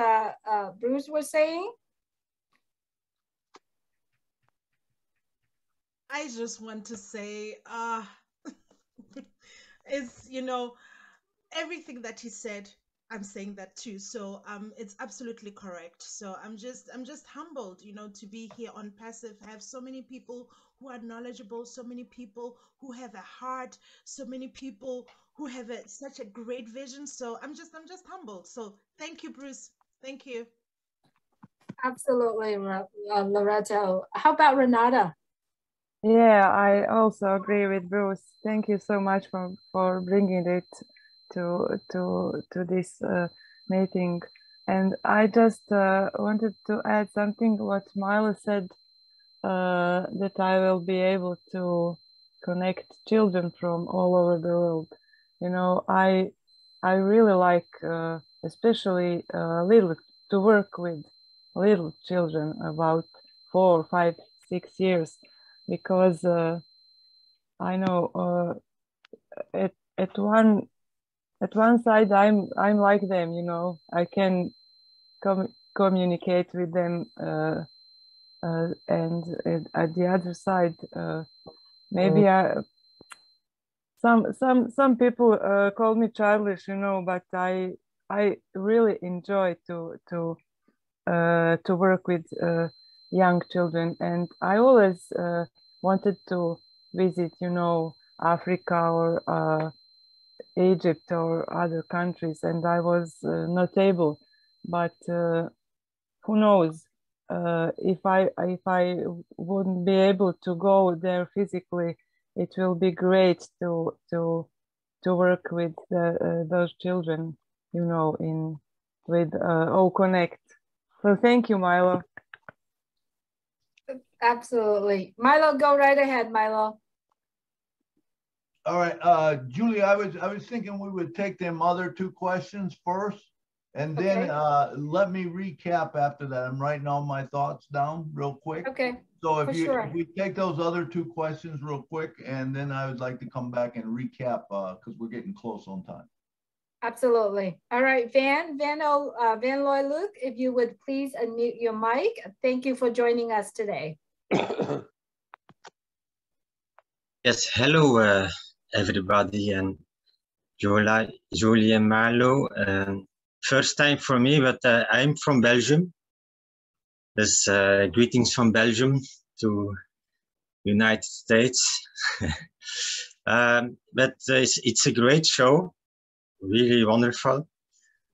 Bruce was saying? I just want to say, it's, you know, everything that he said, I'm saying that too. So it's absolutely correct. So I'm just humbled, you know, to be here on Passive. I have so many people who are knowledgeable, so many people who have a heart, so many people who have such a great vision. So I'm just humbled. So thank you, Bruce. Thank you. Absolutely, Loretto. How about Renata? Yeah, I also agree with Bruce. Thank you so much for bringing it to this meeting. And I just wanted to add something what Milo said, that I will be able to connect children from all over the world. You know, I really like, especially to work with little children about 4, 5, 6 years. Because I know at one side I'm like them, you know. I can communicate with them, and at the other side, maybe some people call me childish, you know. But I really enjoy to work with young children, and I always wanted to visit, you know, Africa or Egypt or other countries, and I was not able. But who knows? If I wouldn't be able to go there physically, it will be great to work with those children, you know, with O Connect. So thank you, Milo. Absolutely. Milo, go right ahead, Milo. All right, Julie, I was thinking we would take them other 2 questions first, and then let me recap after that. I'm writing all my thoughts down real quick. Okay. So if we take those other 2 questions real quick, and then I would like to come back and recap because we're getting close on time. Absolutely. All right, Van Loy Luke, if you would please unmute your mic. Thank you for joining us today. Yes, hello everybody, and Julie and Marlo. First time for me, but I'm from Belgium. There's greetings from Belgium to United States. But it's a great show, really wonderful.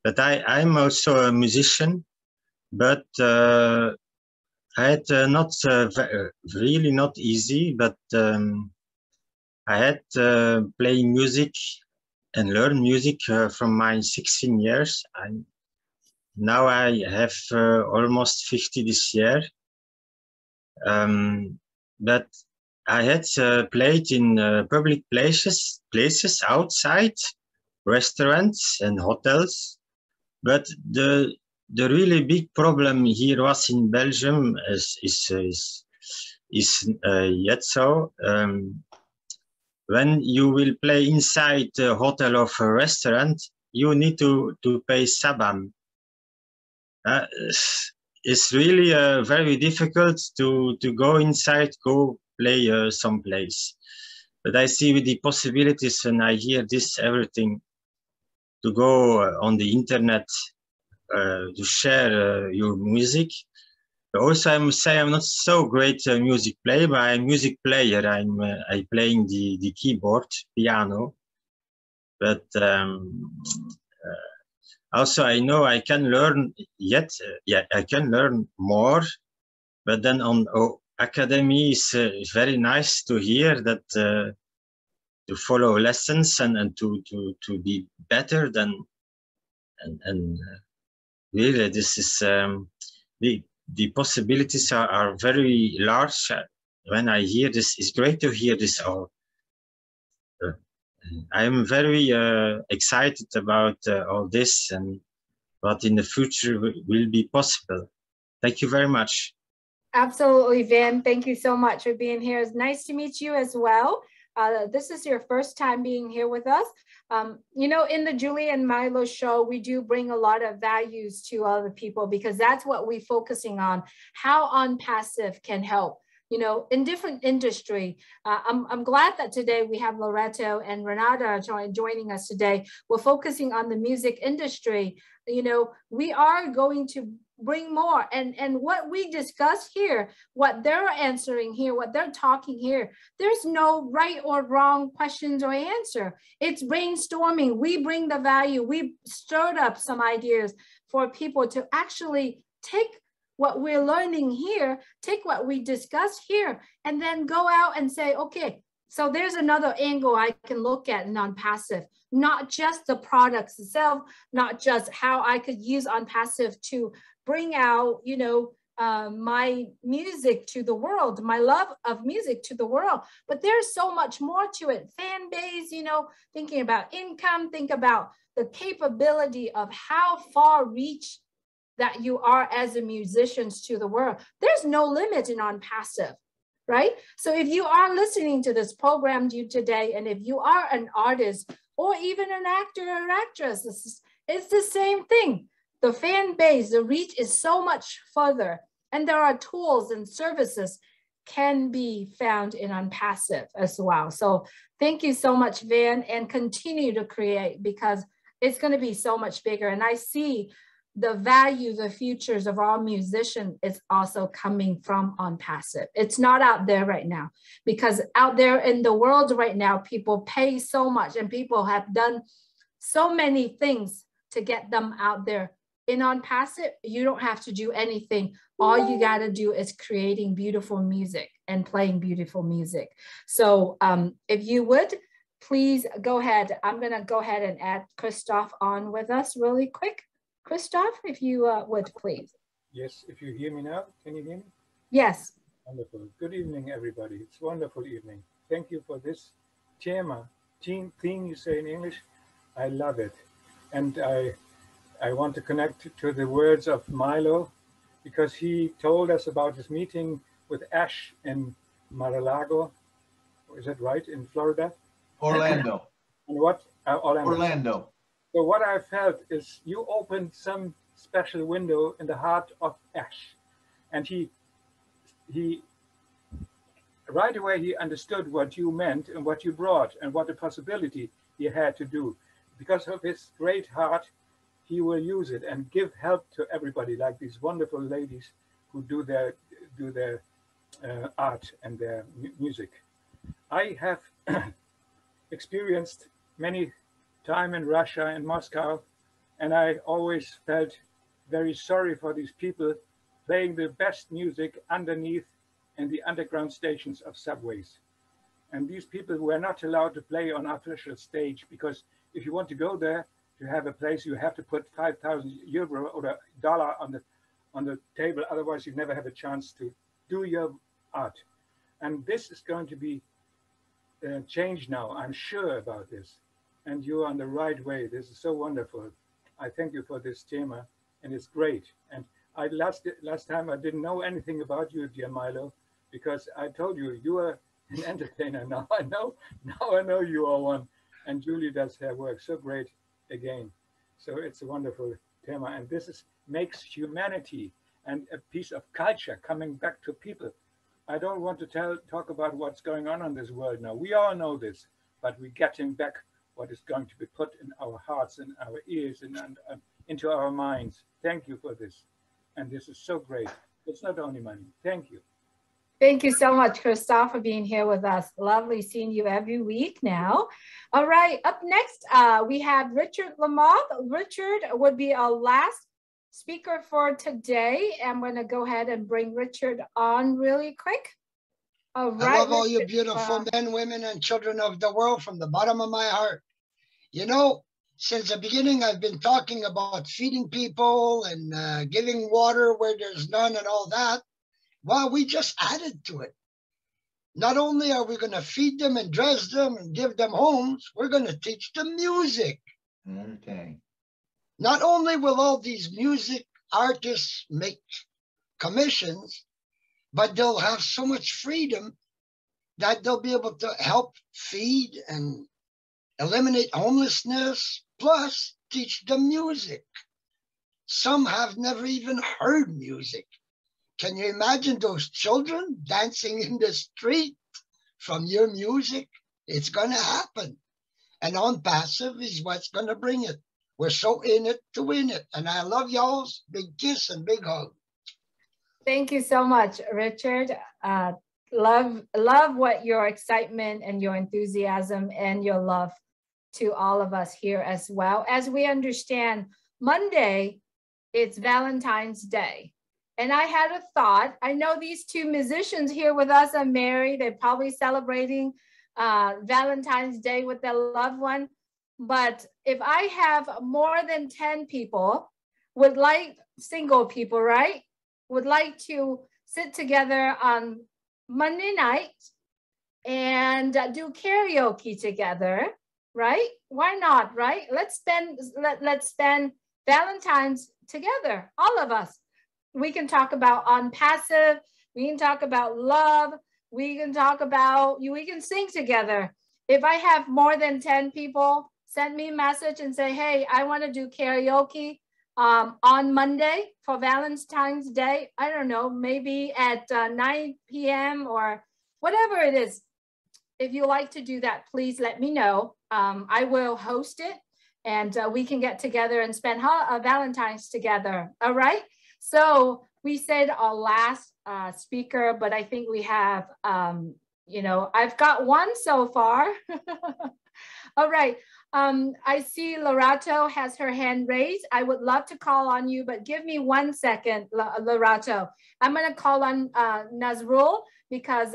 But I'm also a musician, but I had really not easy, but I had playing music and learn music from my 16 years. Now I have almost 50 this year. But I had played in public places outside, restaurants and hotels. But the really big problem here was in Belgium is yet so. When you will play inside the hotel of a restaurant, you need to pay Sabam. It's really very difficult to go inside, go play someplace. But I see with the possibilities, and I hear this everything, to go on the internet to share your music. Also, I must say I'm not so great music player, but I'm a music player. I'm playing the keyboard, piano. But also I know I can learn yet. I can learn more. But then on academy is very nice to hear that to follow lessons and to be better than and really this is the possibilities are very large. When I hear this, it's great to hear this all. I'm very excited about all this and what in the future will be possible. Thank you very much. Absolutely, Van. Thank you so much for being here. It's nice to meet you as well. This is your first time being here with us. You know, in the Julie and Milo show, we do bring a lot of values to other people because that's what we're focusing on, how OnPassive can help, you know, in different industry. I'm glad that today we have Loreto and Renata joining us today. We're focusing on the music industry. You know, we are going to bring more and what we discuss here, what they're answering here, what they're talking here, there's no right or wrong questions or answer. It's brainstorming. We bring the value. We stirred up some ideas for people to actually take what we're learning here, take what we discuss here, and then go out and say, okay, so there's another angle I can look at in OnPassive, not just the products itself, not just how I could use OnPassive to bring out, you know, my music to the world, my love of music to the world. But there's so much more to it. Fan base, you know, thinking about income, think about the capability of how far reach that you are as a musician to the world. There's no limit in OnPassive, right? So if you are listening to this program today, and if you are an artist or even an actor or actress, it's the same thing. The fan base, the reach is so much further, and there are tools and services can be found in OnPassive as well. So thank you so much, Van, and continue to create because it's going to be so much bigger. And I see the value, the futures of our musician is also coming from OnPassive. It's not out there right now because out there in the world right now, people pay so much and people have done so many things to get them out there. In OnPassive, you don't have to do anything. All you got to do is creating beautiful music and playing beautiful music. So if you would, please go ahead. I'm going to go ahead and add Christoph on with us really quick. Christoph, if you would, please. Yes, if you hear me now, can you hear me? Yes. Wonderful. Good evening, everybody. It's a wonderful evening. Thank you for this theme you say in English. I love it. And I want to connect to the words of Milo because he told us about his meeting with Ash in Mar-a-Lago. Is that right? In Florida? Orlando. And what? Orlando. So what I felt is you opened some special window in the heart of Ash. And he right away, he understood what you meant and what you brought and what the possibility he had to do. Because of his great heart, he will use it and give help to everybody, like these wonderful ladies who do their art and their music. I have experienced many time in Russia and Moscow, and I always felt very sorry for these people playing the best music underneath in the underground stations of subways. And these people were not allowed to play on official stage because if you want to go there to have a place, you have to put 5,000 euro or $1 on the table. Otherwise, you never have a chance to do your art. And this is going to be changed now. I'm sure about this. And you're on the right way. This is so wonderful. I thank you for this tema, and it's great. And last time I didn't know anything about you, dear Milo, because I told you you are an entertainer. Now I know you are one. And Julie does her work so great again. So it's a wonderful tema, and this makes humanity and a piece of culture coming back to people. I don't want to talk about what's going on in this world now. We all know this, but we're getting back what is going to be put in our hearts and our ears and into our minds. Thank you for this. And this is so great. It's not only money. Thank you. Thank you so much, Christoph, for being here with us. Lovely seeing you every week now. All right, up next, we have Richard Lamoth. Richard would be our last speaker for today. I'm going to go ahead and bring Richard on really quick. All right, I love all you beautiful men, women, and children of the world from the bottom of my heart. You know, since the beginning, I've been talking about feeding people and giving water where there's none and all that. Well, we just added to it. Not only are we going to feed them and dress them and give them homes, we're going to teach them music. Okay. Not only will all these music artists make commissions, but they'll have so much freedom that they'll be able to help feed and eliminate homelessness, plus teach them music. Some have never even heard music. Can you imagine those children dancing in the street from your music? It's going to happen. And On Passive is what's going to bring it. We're so in it to win it. And I love y'all. Big kiss and big hug. Thank you so much, Richard. Love what your excitement and your enthusiasm and your love to all of us here as well. As we understand, Monday, it's Valentine's Day. And I had a thought. I know these two musicians here with us are married. They're probably celebrating Valentine's Day with their loved one. But if I have more than 10 people, single people, right? Would like to sit together on Monday night and do karaoke together, right? Why not, right? Let's spend Valentine's together, all of us. We can talk about On Passive. We can talk about love. We can sing together. If I have more than 10 people, send me a message and say, hey, I want to do karaoke on Monday for Valentine's Day. I don't know, maybe at 9 p.m. or whatever it is. If you like to do that, please let me know. I will host it and we can get together and spend Valentine's together. All right. So we said our last speaker, but I think we have, I've got one so far. All right. I see Lorato has her hand raised. I would love to call on you, but give me 1 second, Lorato. I'm going to call on Nazrul because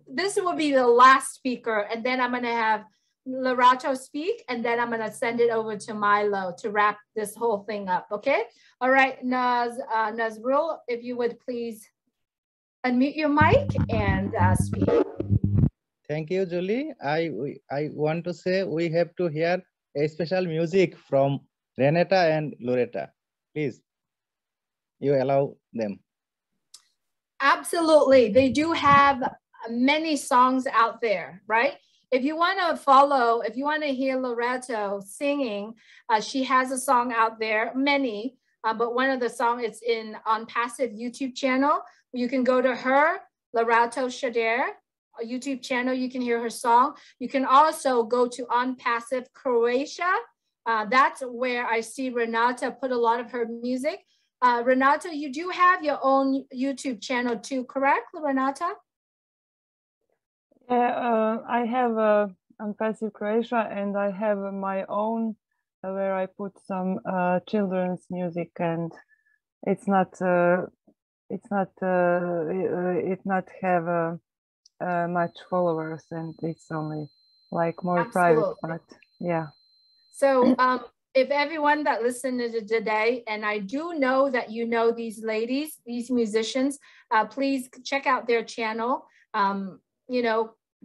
this will be the last speaker, and then I'm going to have Lorato speak, and then I'm going to send it over to Milo to wrap this whole thing up. Okay. All right, Nazrul, if you would please unmute your mic and speak. Thank you, Julie. I want to say we have to hear a special music from Renata and Loretta. Please, you allow them. Absolutely. They do have many songs out there, right? If you want to hear Loretto singing, she has a song out there, many, but one of the songs is on Passive YouTube channel. You can go to her, Loretto Shader, YouTube channel. You can hear her song. You can also go to On Passive Croatia. That's where I see Renata put a lot of her music. Renata, you do have your own YouTube channel too, correct, Renata? Yeah, I have On Passive Croatia, and I have my own where I put some children's music, and it not have much followers, and it's only like more private, but yeah. So if everyone that listened to today, and I do know that you know these ladies, these musicians, please check out their channel.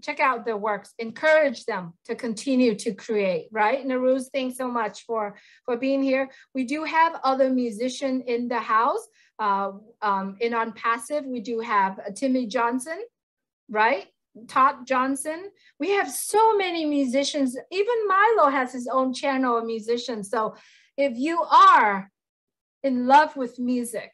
check out their works, encourage them to continue to create, right? Naruz, thanks so much for being here. We do have other musicians in the house. In On Passive, we do have Timmy Johnson, right? Todd Johnson. We have so many musicians. Even Milo has his own channel of musicians. So if you are in love with music,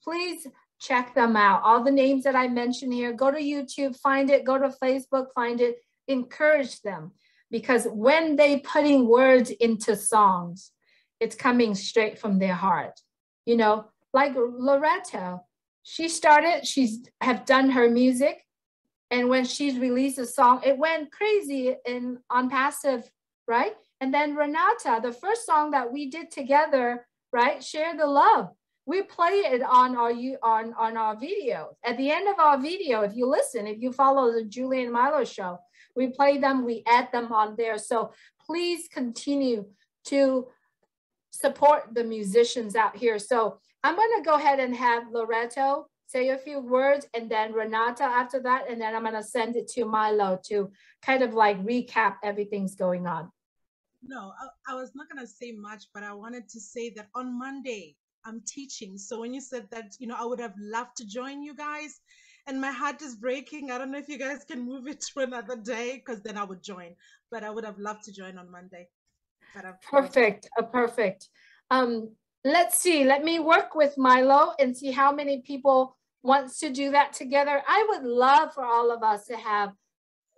please check them out. All the names that I mentioned here, go to YouTube, find it, go to Facebook, find it, encourage them. Because when they putting words into songs, it's coming straight from their heart. You know, like Loretto, she's have done her music. And when she's released a song, it went crazy on Passive, right? And then Renata, the first song that we did together, right? Share the Love. We play it on our video. At the end of our video, if you listen, if you follow the Julie and Milo show, we play them, we add them on there. So please continue to support the musicians out here. So I'm gonna go ahead and have Loretto say a few words, and then Renata after that, and then I'm gonna send it to Milo to kind of like recap everything's going on. No, I was not gonna say much, but I wanted to say that on Monday, I'm teaching. So when you said that, you know, I would have loved to join you guys, and my heart is breaking. I don't know if you guys can move it to another day, because then I would join, but I would have loved to join on Monday. Perfect, perfect. Let's see, let me work with Milo and see how many people wants to do that together. I would love for all of us to have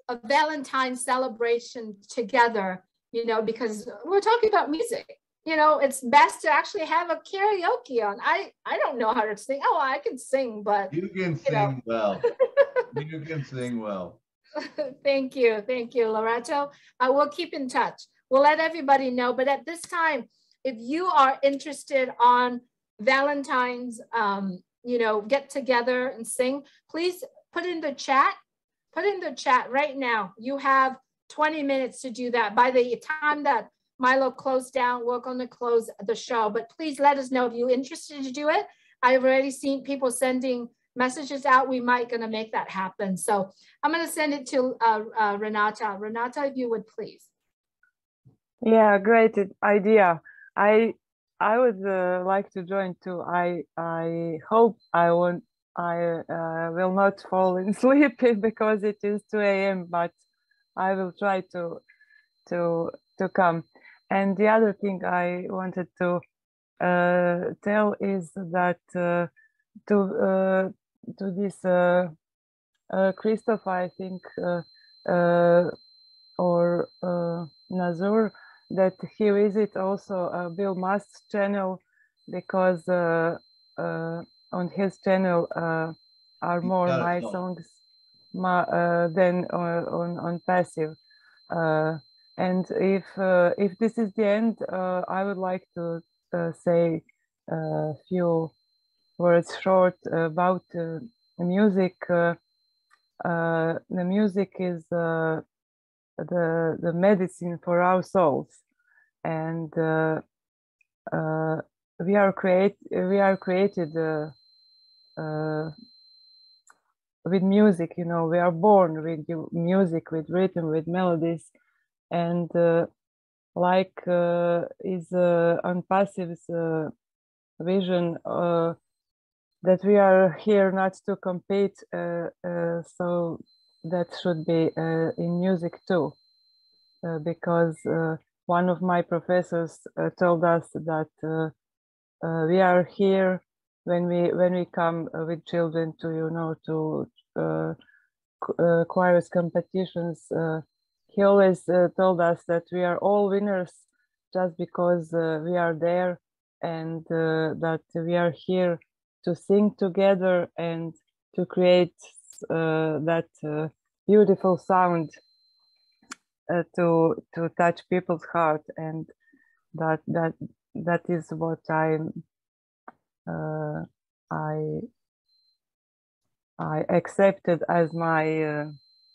a Valentine's celebration together, you know, because we're talking about music. You know, it's best to actually have a karaoke on. I don't know how to sing. Oh, I can sing, but you can sing well. You can sing well. Thank you, Loretto. I will keep in touch. We'll let everybody know. But at this time, if you are interested on Valentine's, you know, get together and sing, please put in the chat. Put in the chat right now. You have 20 minutes to do that. By the time that Milo closed down, we're going to close the show, but please let us know if you're interested to do it. I've already seen people sending messages out. We might going to make that happen. So I'm going to send it to Renata. Renata, if you would please. Yeah, great idea. I would like to join too. I hope I will not fall in sleep because it is 2 a.m. but I will try to come. And the other thing I wanted to tell is that to this Christoph, I think, or Nazur, that he visit also Bill Mast's channel, because on his channel are more my songs than on Passive. And if this is the end, I would like to say a few words short about the music. The music is the medicine for our souls, and we are created with music. You know, we are born with music, with rhythm, with melodies. And like is on Passive's vision, that we are here not to compete, so that should be in music too, because one of my professors told us that we are here when we come with children to, you know, to chorus competitions. He always told us that we are all winners just because we are there, and that we are here to sing together and to create that beautiful sound to touch people's heart, and that is what I accepted as my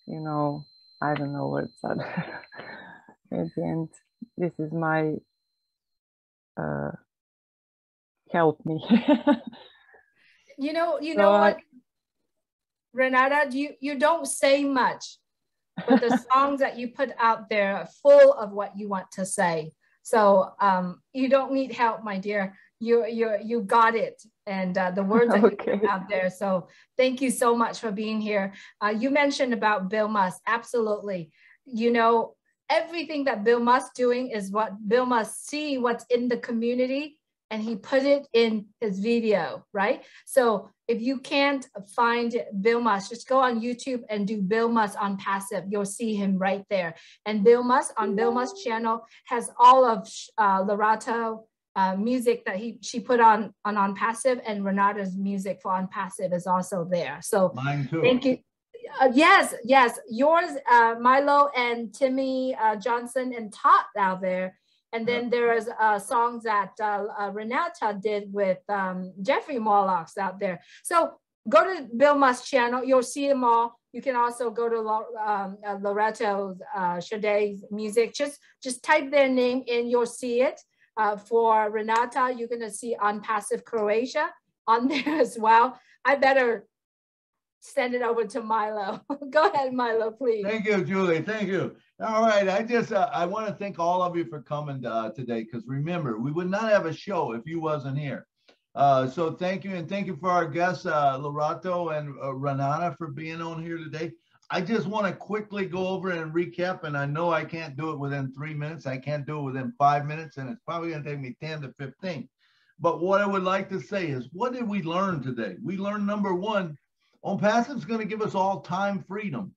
you know, I don't know what's that. At the end, this is my help me. you know what, Renata, you don't say much, but the songs that you put out there are full of what you want to say. So you don't need help, my dear. You got it, and the words that you put out there. So thank you so much for being here. You mentioned about Bill Musk. Absolutely. You know, everything that Bill Musk doing is what Bill Musk see what's in the community, and he put it in his video, right? So if you can't find Bill Musk, just go on YouTube and do Bill Musk on Passive. You'll see him right there. And Bill Musk on Bill Musk's channel has all of Lorato music that she put on Passive, and Renata's music for On Passive is also there. So mine too. Thank you. Yes, yours, Milo and Timmy Johnson and Todd out there. And then there's songs that Renata did with Jeffrey Morlocks out there. So go to Bill Musk's channel, you'll see them all. You can also go to Lorato Shaday's music. Just type their name in, you'll see it. For Renata, you're gonna see On Passive Croatia on there as well. I better send it over to Milo. Go ahead, Milo, please. Thank you, Julie. Thank you. All right. I want to thank all of you for coming today, because remember, we would not have a show if you wasn't here. So thank you. And thank you for our guests, Lorato and Renata, for being on here today. I just want to quickly go over and recap, and I know I can't do it within 3 minutes. I can't do it within 5 minutes, and it's probably going to take me 10 to 15. But what I would like to say is, what did we learn today? We learned, number one, On Passive is going to give us all time freedom.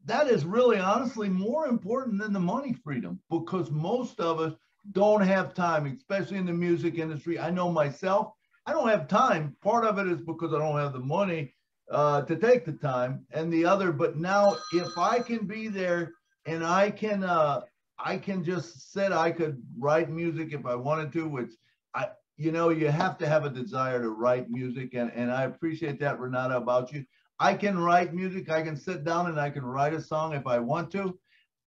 That is really, honestly, more important than the money freedom, because most of us don't have time, especially in the music industry. I know myself, I don't have time. Part of it is because I don't have the money to take the time, and the other, but now if I can be there and I can just sit, I could write music if I wanted to, which you know, you have to have a desire to write music, and I appreciate that, Renata, about you. I can write music, I can sit down and I can write a song if I want to.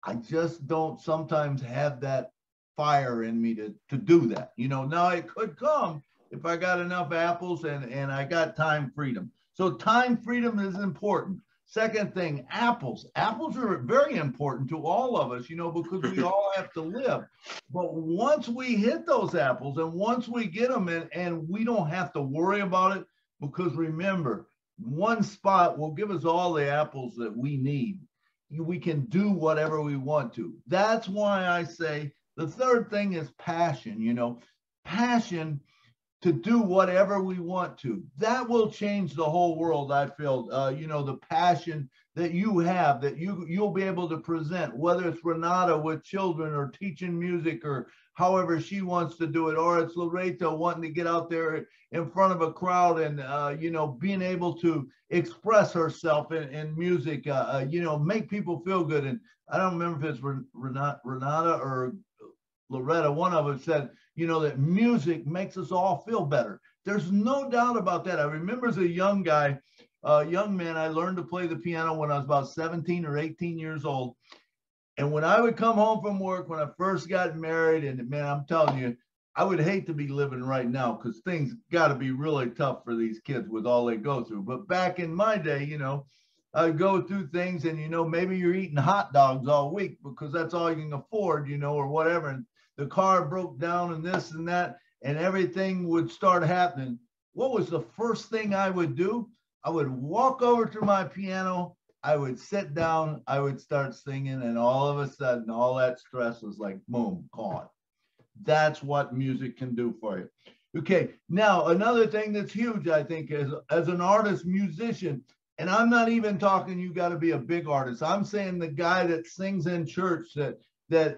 I just don't sometimes have that fire in me to do that. You know, now it could come if I got enough apples and I got time freedom. So time freedom is important. Second thing, apples. Apples are very important to all of us, you know, because we all have to live. But once we hit those apples and once we get them in, and we don't have to worry about it, because remember, one spot will give us all the apples that we need. We can do whatever we want to. That's why I say the third thing is passion, you know, passion to do whatever we want to. That will change the whole world, I feel. You know, the passion that you have, that you'll be able to present, whether it's Renata with children or teaching music or however she wants to do it, or it's Lorato wanting to get out there in front of a crowd and, you know, being able to express herself in music, you know, make people feel good. And I don't remember if it's Renata or Loretta, one of them said, you know, that music makes us all feel better. There's no doubt about that. I remember as a young guy, young man, I learned to play the piano when I was about 17 or 18 years old. And when I would come home from work, when I first got married, and man, I'm telling you, I would hate to be living right now, because things got to be really tough for these kids with all they go through. But back in my day, you know, I go through things, and, you know, maybe you're eating hot dogs all week because that's all you can afford, you know, or whatever. And the car broke down and this and that, and everything would start happening. What was the first thing I would do? I would walk over to my piano, I would sit down, I would start singing, and all of a sudden, all that stress was like, boom, gone. That's what music can do for you. Okay, now another thing that's huge, I think, is as an artist, musician, and I'm not even talking you got to be a big artist. I'm saying the guy that sings in church that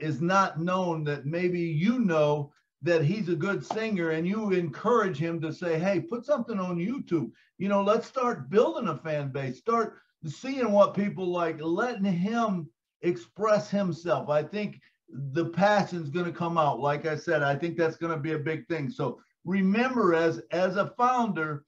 is not known, that maybe you know that he's a good singer, and you encourage him to say, hey, put something on YouTube. You know, let's start building a fan base, start seeing what people like, letting him express himself. I think the passion's going to come out. Like I said, I think that's going to be a big thing. So remember, as a founder,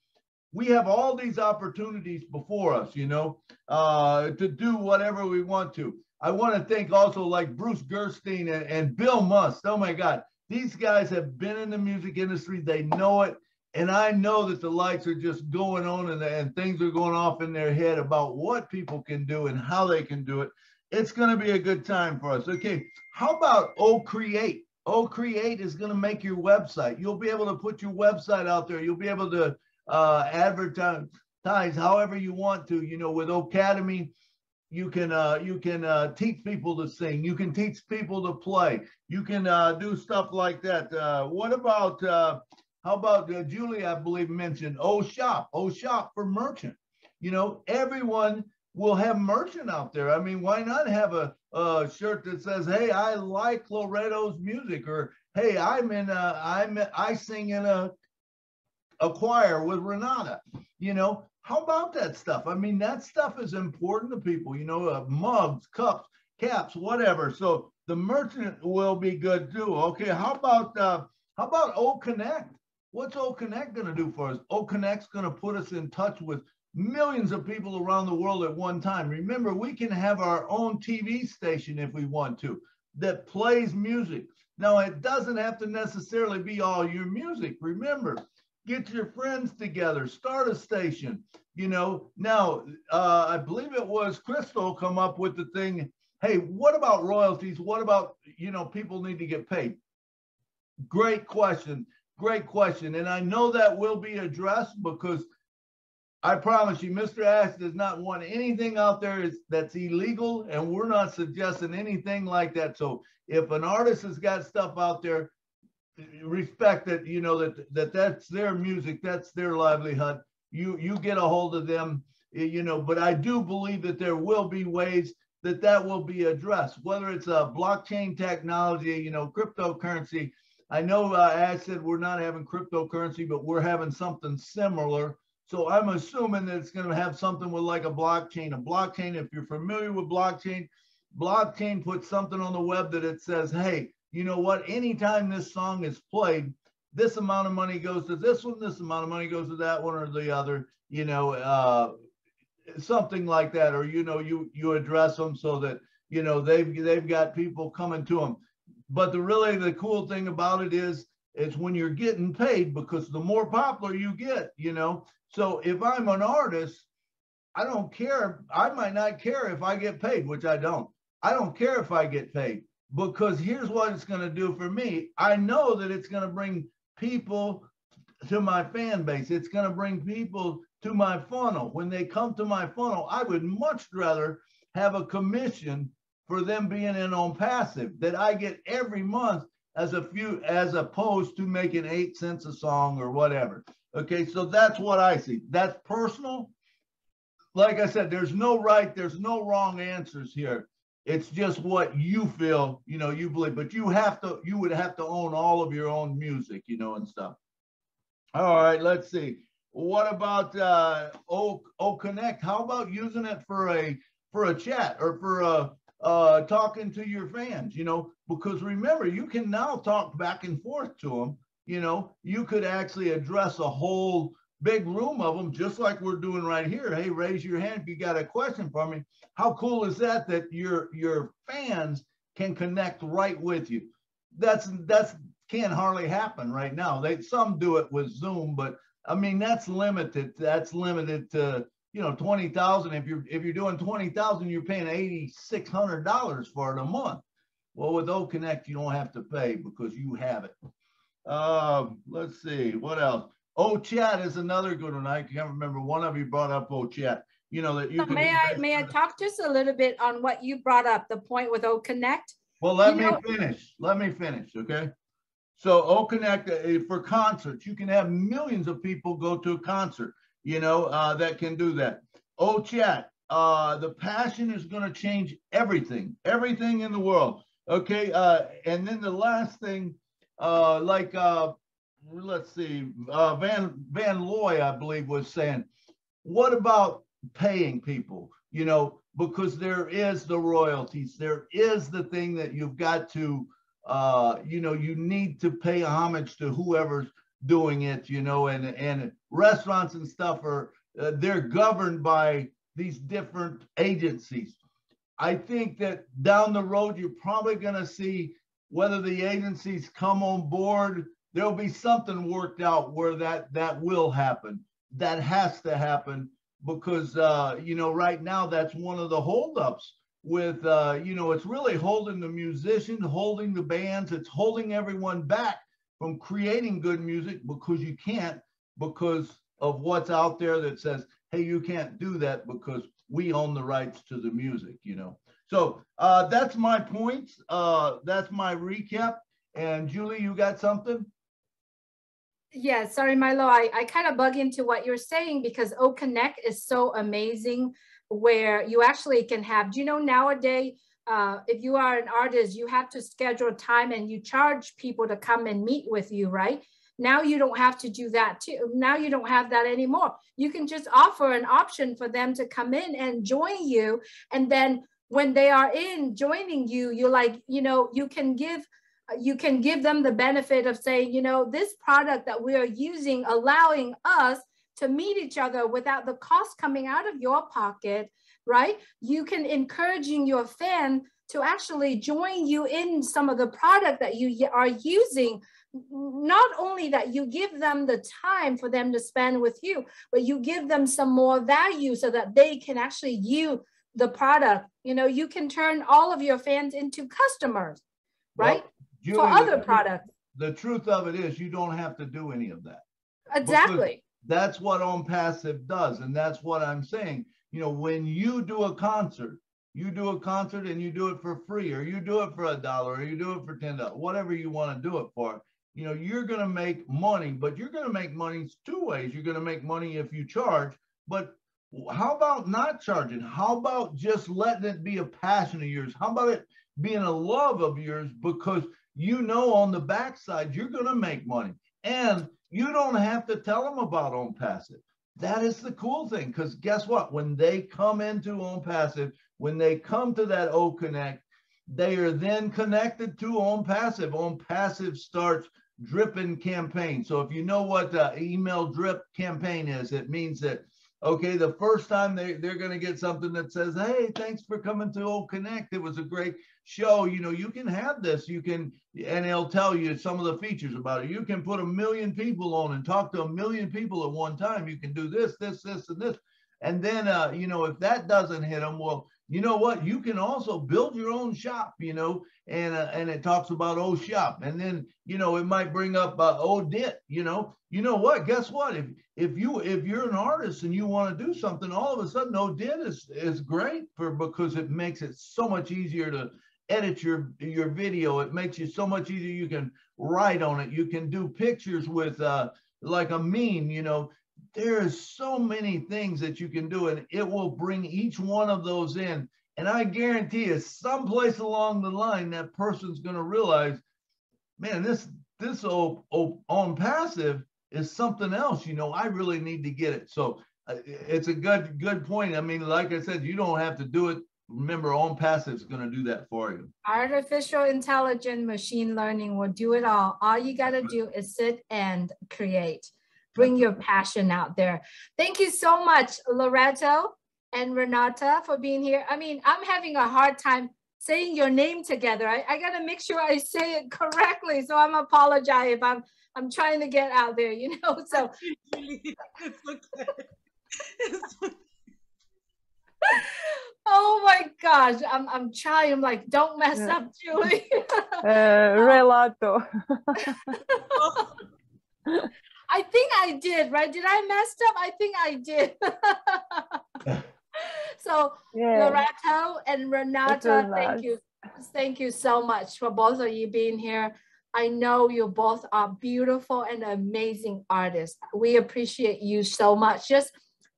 we have all these opportunities before us, you know, to do whatever we want to. I want to thank also like Bruce Gerstein and Bill Musk. Oh my God, these guys have been in the music industry. They know it. And I know that the lights are just going on and things are going off in their head about what people can do and how they can do it. It's going to be a good time for us. Okay, how about Create? Create is going to make your website. You'll be able to put your website out there. You'll be able to advertise however you want to. You know, with Academy, you can teach people to sing. You can teach people to play. You can do stuff like that. What about how about Julie? I believe mentioned Shop for merchant. You know, everyone will have merchant out there. I mean, why not have a shirt that says, "Hey, I like Loretto's music," or "Hey, I sing in a choir with Renata." You know, how about that stuff? I mean, that stuff is important to people. You know, mugs, cups, caps, whatever. So the merchant will be good too. Okay, how about O Connect? What's O Connect going to do for us? O Connect's going to put us in touch with millions of people around the world at one time. Remember, we can have our own TV station if we want to that plays music. Now, it doesn't have to necessarily be all your music. Remember, get your friends together, start a station. You know, now, I believe it was Crystal come up with the thing, hey, what about royalties? What about, you know, people need to get paid? Great question. Great question. And I know that will be addressed because I promise you, Mr. Ash does not want anything out there that's illegal, and we're not suggesting anything like that. So if an artist has got stuff out there, respect that, you know, that's their music, that's their livelihood. You get a hold of them, you know, but I do believe that there will be ways that will be addressed, whether it's a blockchain technology, you know, cryptocurrency. I know Ash said we're not having cryptocurrency, but we're having something similar. So I'm assuming that it's going to have something with like a blockchain. A blockchain, if you're familiar with blockchain puts something on the web that it says, hey, you know what? Anytime this song is played, this amount of money goes to this one, this amount of money goes to that one or the other, you know, something like that. Or, you know, you address them so that, you know, they've got people coming to them. But the cool thing about it is when you're getting paid, because the more popular you get, you know. So if I'm an artist, I don't care. I might not care if I get paid, which I don't. I don't care if I get paid, because here's what it's going to do for me. I know that it's going to bring people to my fan base. It's going to bring people to my funnel. When they come to my funnel, I would much rather have a commission for them being in on passive that I get every month as opposed to making 8 cents a song or whatever. Okay, so that's what I see. That's personal. Like I said, there's no right, there's no wrong answers here. It's just what you feel, you know, you believe, but you would have to own all of your own music, you know, and stuff. All right, let's see. What about O Connect? How about using it for a chat or for talking to your fans, you know, because remember, you can now talk back and forth to them. You know, you could actually address a whole big room of them, just like we're doing right here. Hey, raise your hand if you got a question for me. How cool is that your fans can connect right with you? That's can't hardly happen right now. Some do it with Zoom, but I mean, that's limited. That's limited to, you know, 20,000. If you're doing 20,000, you're paying $8,600 for it a month. Well, with O Connect, you don't have to pay because you have it. Let's see, what else? O Chat is another good one. I can't remember. One of you brought up O Chat. You know that you. So may I talk just a little bit on what you brought up, the point with O Connect? Well, let me finish. Let me finish, okay? So O Connect for concerts, you can have millions of people go to a concert, you know, that can do that. O Chat, the passion is going to change everything in the world. Okay, and then the last thing, let's see, Van Looy, I believe, was saying, what about paying people? You know, because there is the royalties, there is the thing that you've got to, you know, you need to pay homage to whoever's doing it, you know, and restaurants and stuff are, they're governed by these different agencies. I think that down the road, you're probably going to see whether the agencies come on board. There'll be something worked out where that will happen. That has to happen because, you know, right now, that's one of the holdups with, you know, it's really holding the musicians, holding the bands, it's holding everyone back from creating good music because you can't, because of what's out there that says, hey, you can't do that because we own the rights to the music, you know. So that's my points. That's my recap. And Julie, you got something? Yeah, sorry, Milo, I kind of bug into what you're saying because OConnect is so amazing where you actually can have, do you know, nowadays, if you are an artist, you have to schedule time and you charge people to come and meet with you, right? Now you don't have to do that too. Now you don't have that anymore. You can just offer an option for them to come in and join you. And then when they are in joining you, you're like, you know, you can give them the benefit of saying, you know, this product that we are using, allowing us to meet each other without the cost coming out of your pocket, right? You can encouraging your fan to actually join you in some of the product that you are using. Not only that you give them the time for them to spend with you, but you give them some more value so that they can actually use the product. You know, you can turn all of your fans into customers, right? Well, Julie, for other products. The truth of it is you don't have to do any of that. Exactly. That's what OnPassive does. And that's what I'm saying. You know, when you do a concert and you do it for free, or you do it for $1, or you do it for $10, whatever you want to do it for, you know, you're going to make money, but you're going to make money two ways. You're going to make money if you charge, but how about not charging? How about just letting it be a passion of yours? How about it being a love of yours? Because you know on the backside, you're going to make money. And you don't have to tell them about OnPassive. That is the cool thing, because guess what? When they come into OnPassive, when they come to that OConnect, they are then connected to OnPassive. OnPassive starts dripping campaign. So if you know what the email drip campaign is, it means that, okay, the first time they're going to get something that says, hey, thanks for coming to OConnect. It was a great show. You know, you can have this. You can, and it'll tell you some of the features about it. You can put 1 million people on and talk to 1 million people at one time. You can do this, this, this, and this. And then, you know, if that doesn't hit them, well, you know what? You can also build your own shop, you know, and it talks about O Shop. And then, you know, it might bring up ODIT, you know what? Guess what? If you're an artist and you want to do something, all of a sudden ODIT is great because it makes it so much easier to edit your video. It makes you so much easier. You can write on it. You can do pictures with like a meme, you know. There's so many things that you can do, and it will bring each one of those in. And I guarantee you, someplace along the line, that person's going to realize, man, this OnPassive is something else. You know, I really need to get it. So it's a good point. I mean, like I said, you don't have to do it. Remember, OnPassive is going to do that for you. Artificial intelligence, machine learning will do it all. All you got to do is sit and create. Bring your passion out there. Thank you so much, Loretto and Renata, for being here. I mean, I'm having a hard time saying your name together. I got to make sure I say it correctly. So I'm apologize if I'm trying to get out there, you know. So it's okay. It's okay. Oh my gosh, I'm trying. I'm like, don't mess up, Julie. Relato. I think I did, right? Did I mess up? I think I did. So yeah. Loretto and Renata, thank you so much for both of you being here. I know you both are beautiful and amazing artists. We appreciate you so much. Just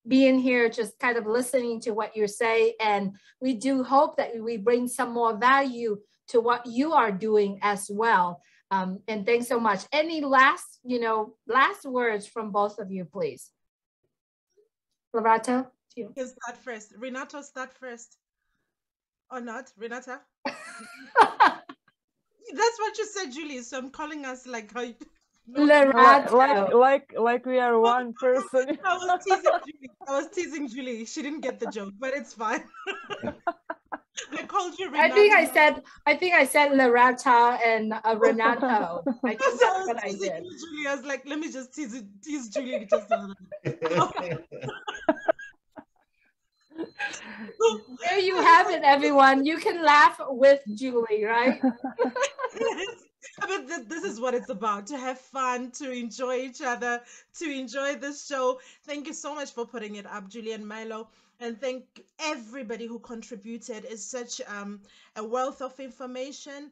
being here, just kind of listening to what you say. And we do hope that we bring some more value to what you are doing as well. And thanks so much. Any last words from both of you, please? Loretto, you. You start first. Renato, start first. Or not, Renata? That's what you said, Julie. So I'm calling us like how you... like we are one person. I was teasing Julie. She didn't get the joke, but it's fine. I called you Renata. I think I said Loretta and Renato. I think that's what I did. Julie, I was like, let me just tease Julie just a little bit. There you have it, everyone. You can laugh with Julie, right? But this is what it's about, to have fun, to enjoy each other, to enjoy this show. Thank you so much for putting it up, Julie and Milo. And thank everybody who contributed. It's such a wealth of information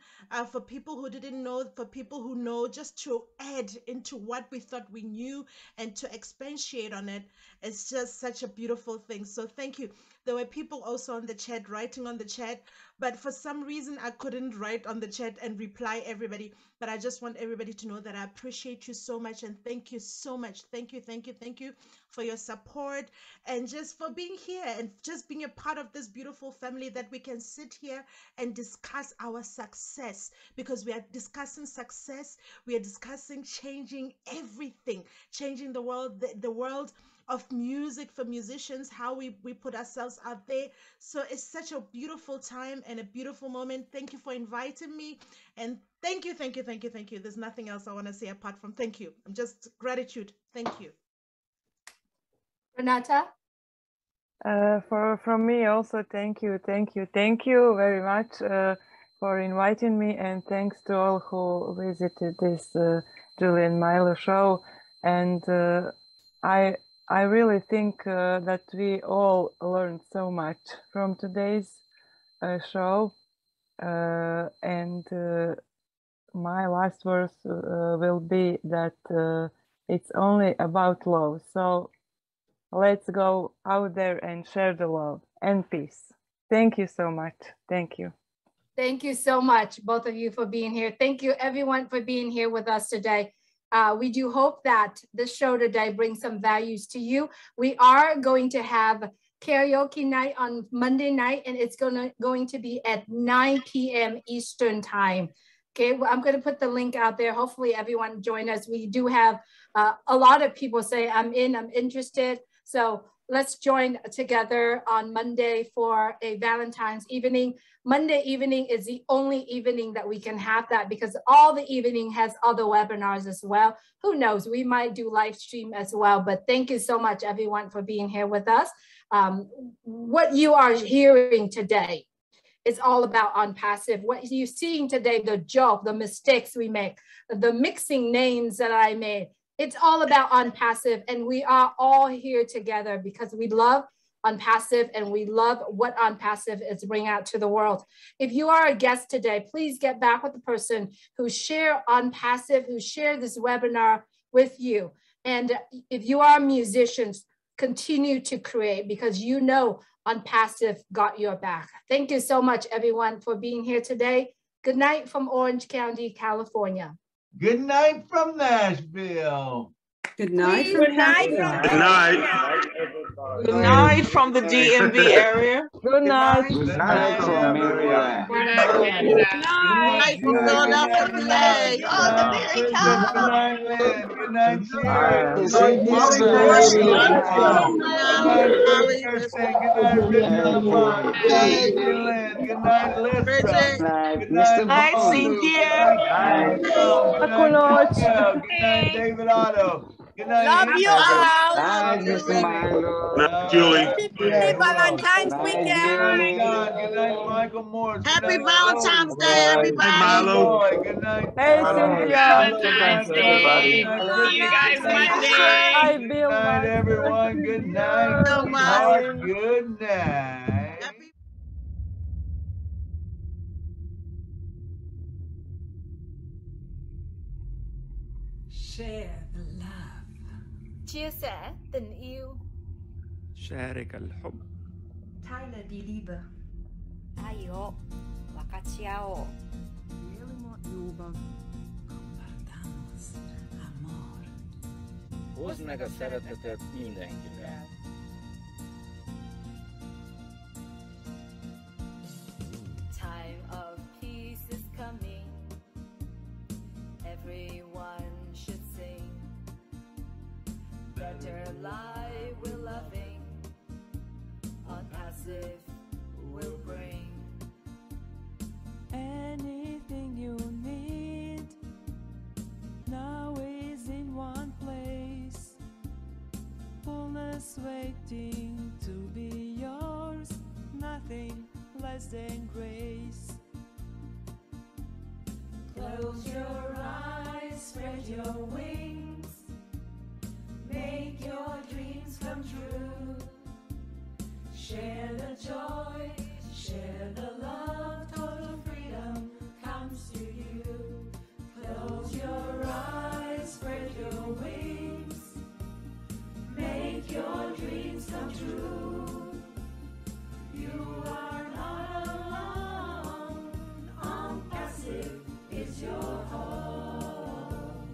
for people who didn't know, for people who know, just to add into what we thought we knew and to expatiate on it. It's just such a beautiful thing. So thank you. There were people also on the chat, writing on the chat, but for some reason I couldn't write on the chat and reply everybody. But I just want everybody to know that I appreciate you so much and thank you so much. Thank you, thank you, thank you for your support and just for being here and just being a part of this beautiful family, that we can sit here and discuss our success, because we are discussing success. We are discussing changing everything, changing the world, the world of music for musicians, how we put ourselves out there. So it's such a beautiful time and a beautiful moment. Thank you for inviting me, and thank you, thank you, thank you, thank you. There's nothing else I want to say apart from thank you. I'm just gratitude. Thank you. Renata? From me also, thank you very much for inviting me, and thanks to all who visited this Julie and Milo show. And I really think that we all learned so much from today's show. And my last words will be that it's only about love. So let's go out there and share the love and peace. Thank you so much. Thank you. Thank you so much, both of you, for being here. Thank you, everyone, for being here with us today. We do hope that this show today brings some values to you. We are going to have karaoke night on Monday night, and it's going to be at 9 p.m. Eastern time. Okay, well, I'm going to put the link out there. Hopefully everyone join us. We do have a lot of people say, I'm interested. So let's join together on Monday for a Valentine's evening. Monday evening is the only evening that we can have that, because all the evening has other webinars as well. Who knows, we might do live stream as well. But thank you so much, everyone, for being here with us. What you are hearing today is all about OnPassive. What you're seeing today, the joke, the mistakes we make, the mixing names that I made, it's all about OnPassive, and we are all here together because we love OnPassive and we love what OnPassive is bringing out to the world. If you are a guest today, please get back with the person who shared OnPassive, who shared this webinar with you. And if you are musicians, continue to create, because you know OnPassive got your back. Thank you so much, everyone, for being here today. Good night from Orange County, California. Good night from Nashville. Good night Please, from good night Canada. from Good night. Good night from the DMV area. Good night. Good night from Maryland. Good night from Philadelphia, PA. Oh, the America. Good night, Bye. Sierra. See you soon. Good night, Bridget. Good Mr. Night, Bone. Cynthia. Good night, David Otto. Good night. Love you all. Night, Mr. Milo. Night, Julie. Happy Valentine's Night, weekend. Good night, Michael Morris. Happy Valentine's Day, everybody. Milo. Good night. Hey, Cynthia. Valentine's Day. See you guys Monday. Hi, Good Bill. night, everyone. Good night. So much. Good night. Share the love. Chia sẻ tình yêu. شارك الحب. Teile die Liebe. 愛を分かち合おう。 Compartamos amor. Hozd meg a szeretetet mindenkivel. Time of peace is coming. Everyone should sing. Better lie we're loving. OnPassive will bring. Anything you need now is in one place. Fullness waiting to be yours. Nothing and grace. Close your eyes, spread your wings, make your dreams come true. Share the joy, share the love, total freedom comes to you. Close your eyes, spread your wings, make your dreams come true. You are not alone, Unpassive is your home.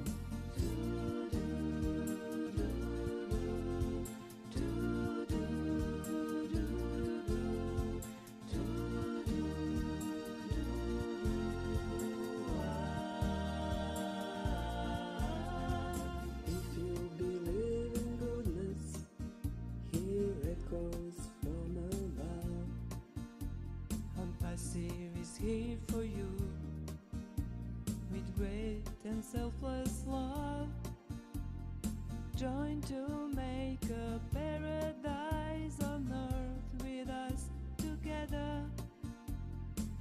If you believe in goodness, hear echoes from above. Unpassive is here for you, with great and selfless love. Join to make a paradise on earth with us together,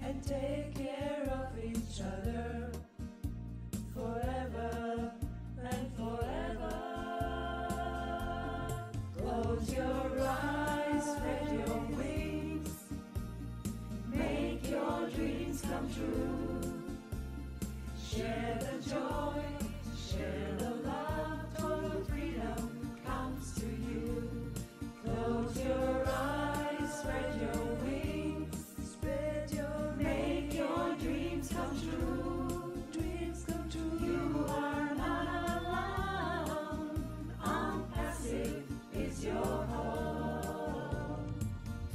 And take care of each other forever and forever. Close your eyes, spread your wings, make your dreams come true. Share the joy, share the love, total freedom comes to you. Close your eyes, spread your wings, make your dreams come true. dreams come true. You are not alone, Unpassive is your home.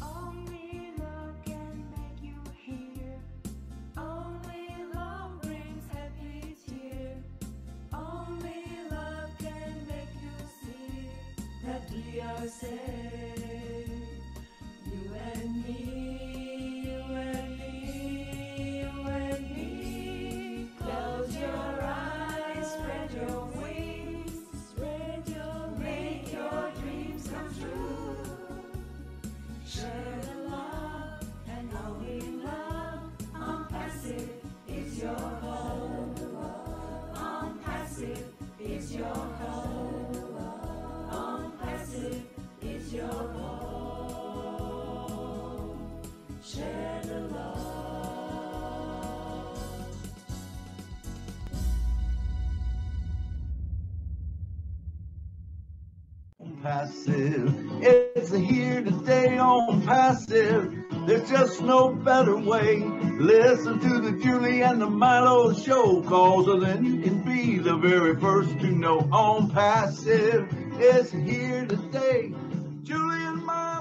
Only love can make you hear. Only love brings happy cheer. Only love can make you see that we are safe. You and me, you and me, you and me. Close your eyes, spread your wings, make your dreams come true. Share the love and only love. Unpassive is your home. Unpassive is your home. Unpassive is your home. Share the love. Passive, it's here to stay on passive. There's just no better way. Listen to the Julie and the Milo show, cause then you can be the very first to know. On passive, it's here to stay. Julie and Milo.